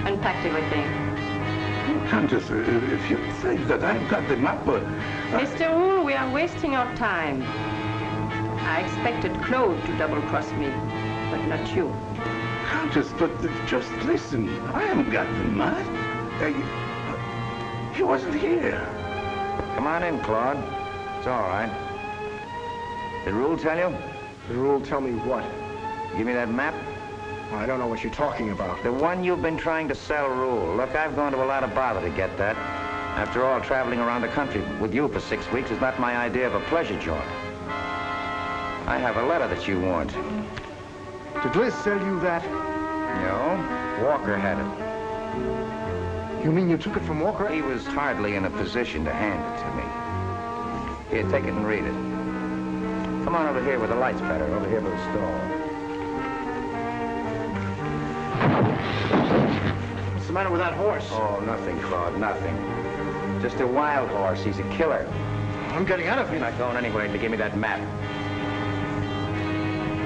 Unpacked everything. Countess, if you think that I've got the map, Mr. Rule, we are wasting our time. I expected Claude to double-cross me, but not you. Countess, but just listen. I haven't got the map. He wasn't here. Come on in, Claude. It's all right. Did Rule tell you? Did Rule tell me what? Give me that map. I don't know what you're talking about. The one you've been trying to sell, Rule. Look, I've gone to a lot of bother to get that. After all, traveling around the country with you for 6 weeks is not my idea of a pleasure jaunt. I have a letter that you want. Did Liz sell you that? No, Walker had it. You mean you took it from Walker? He was hardly in a position to hand it to me. Here, take it and read it. Come on over here where the light's better, over here by the stall. What's the matter with that horse? Oh, nothing, Claude, nothing. Just a wild horse. He's a killer. I'm getting out of here. You're not going anywhere to give me that map.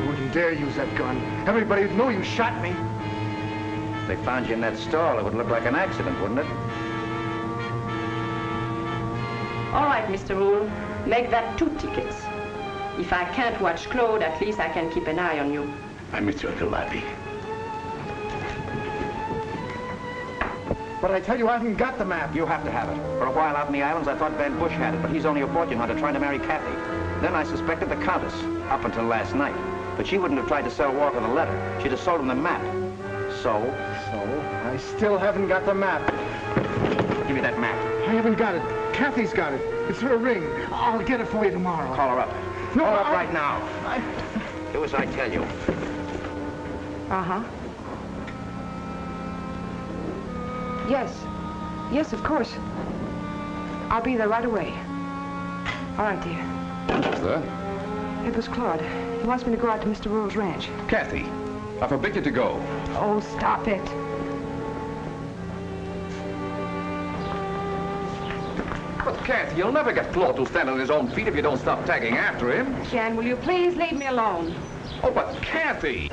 You wouldn't dare use that gun. Everybody would know you shot me. If they found you in that stall, it would look like an accident, wouldn't it? All right, Mr. Rule. Make that 2 tickets. If I can't watch Claude, at least I can keep an eye on you. I miss you, Uncle Laddie. But I tell you, I haven't got the map. You have to have it. For a while out in the islands, I thought Van Bush had it, but he's only a fortune hunter trying to marry Kathy. Then I suspected the Countess, up until last night. But she wouldn't have tried to sell Walker the letter. She'd have sold him the map. So, I still haven't got the map. give me that map. I haven't got it. Kathy's got it. It's her ring. I'll get it for you tomorrow. Call her up. No, Call her up right now. Do as I tell you. Uh-huh. Yes. Yes, of course. I'll be there right away. All right, dear. What's that? It was Claude. He wants me to go out to Mr. Rule's ranch. Kathy, I forbid you to go. Oh, stop it. Kathy, you'll never get Claude to stand on his own feet if you don't stop tagging after him. Jan, will you please leave me alone? Oh, but Kathy!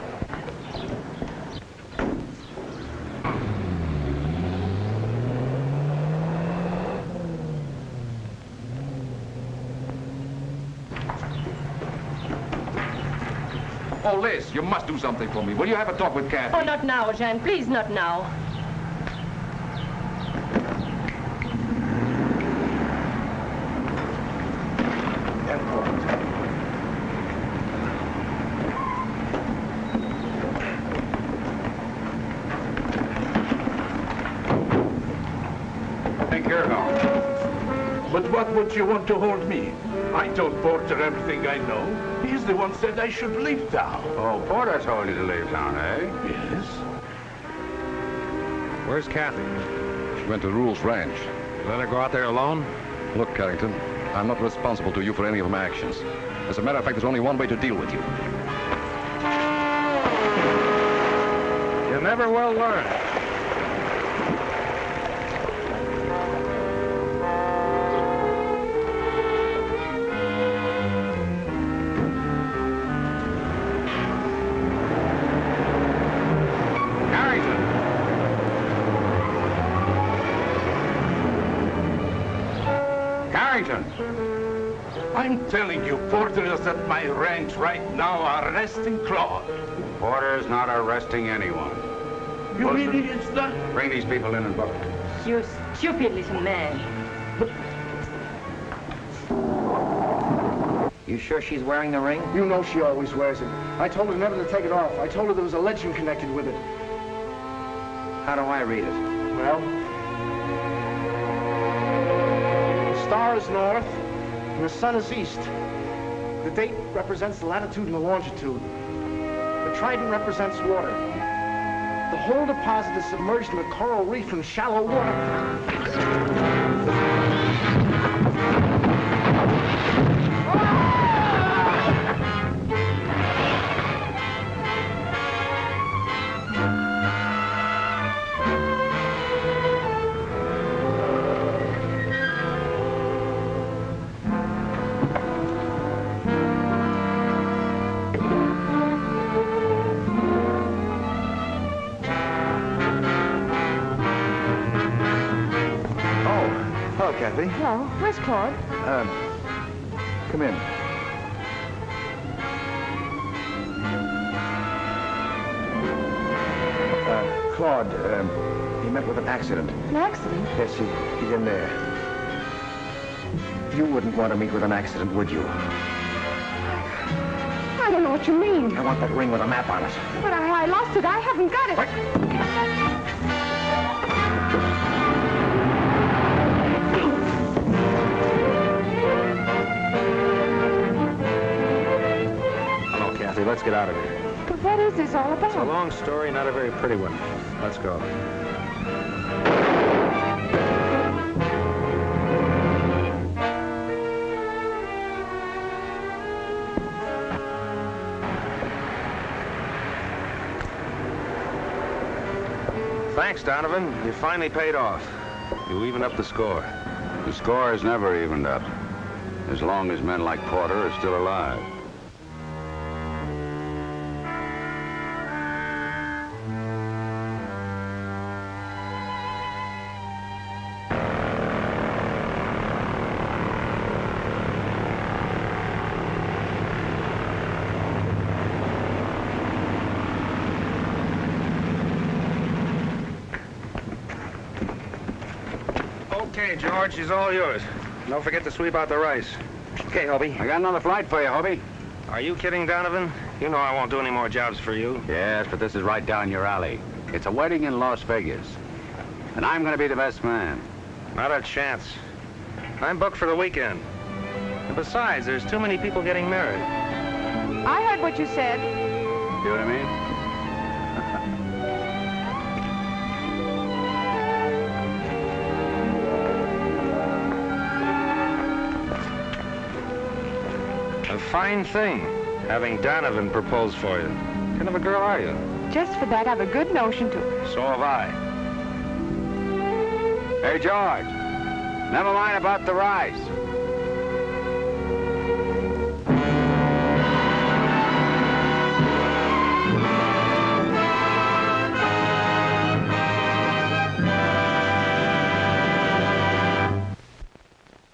Oh, Liz, you must do something for me. Will you have a talk with Kathy? Oh, not now, Jan. Please, not now. Take care now. But what would you want to hold me? I told Porter everything I know. He's the one said I should leave town. Oh, Porter told you to leave town, eh? Yes. Where's Kathy? She went to Rule's ranch. Let her go out there alone? Look, Carrington, I'm not responsible to you for any of my actions. As a matter of fact, there's only one way to deal with you. You never will learn. I'm telling you, Porter is at my ranch right now arresting Claude. Porter's not arresting anyone. You mean he's not? Bring these people in and book. You stupid little man. You sure she's wearing the ring? You know she always wears it. I told her never to take it off. I told her there was a legend connected with it. How do I read it? Well, the star is north, and the sun is east. The date represents the latitude and the longitude. The trident represents water. The whole deposit is submerged in a coral reef in shallow water. Kathy. Hello. Where's Claude? Come in. Claude, he met with an accident. An accident? Yes, he's in there. You wouldn't want to meet with an accident, would you? I don't know what you mean. I want that ring with a map on it. But I lost it. I haven't got it. What? Let's get out of here. But what is this all about? It's a long story, not a very pretty one. Let's go. Thanks, Donovan. You finally paid off. You evened up the score. The score is never evened up, as long as men like Porter are still alive. Okay, George, she's all yours. Don't forget to sweep out the rice. Okay, Hobie. I got another flight for you, Hobie. Are you kidding, Donovan? You know I won't do any more jobs for you. Yes, but this is right down your alley. It's a wedding in Las Vegas. And I'm going to be the best man. Not a chance. I'm booked for the weekend. And besides, there's too many people getting married. I heard what you said. See what I mean? A fine thing, having Donovan propose for you. What kind of a girl are you? Just for that, I've a good notion to. So have I. Hey, George. Never mind about the rice.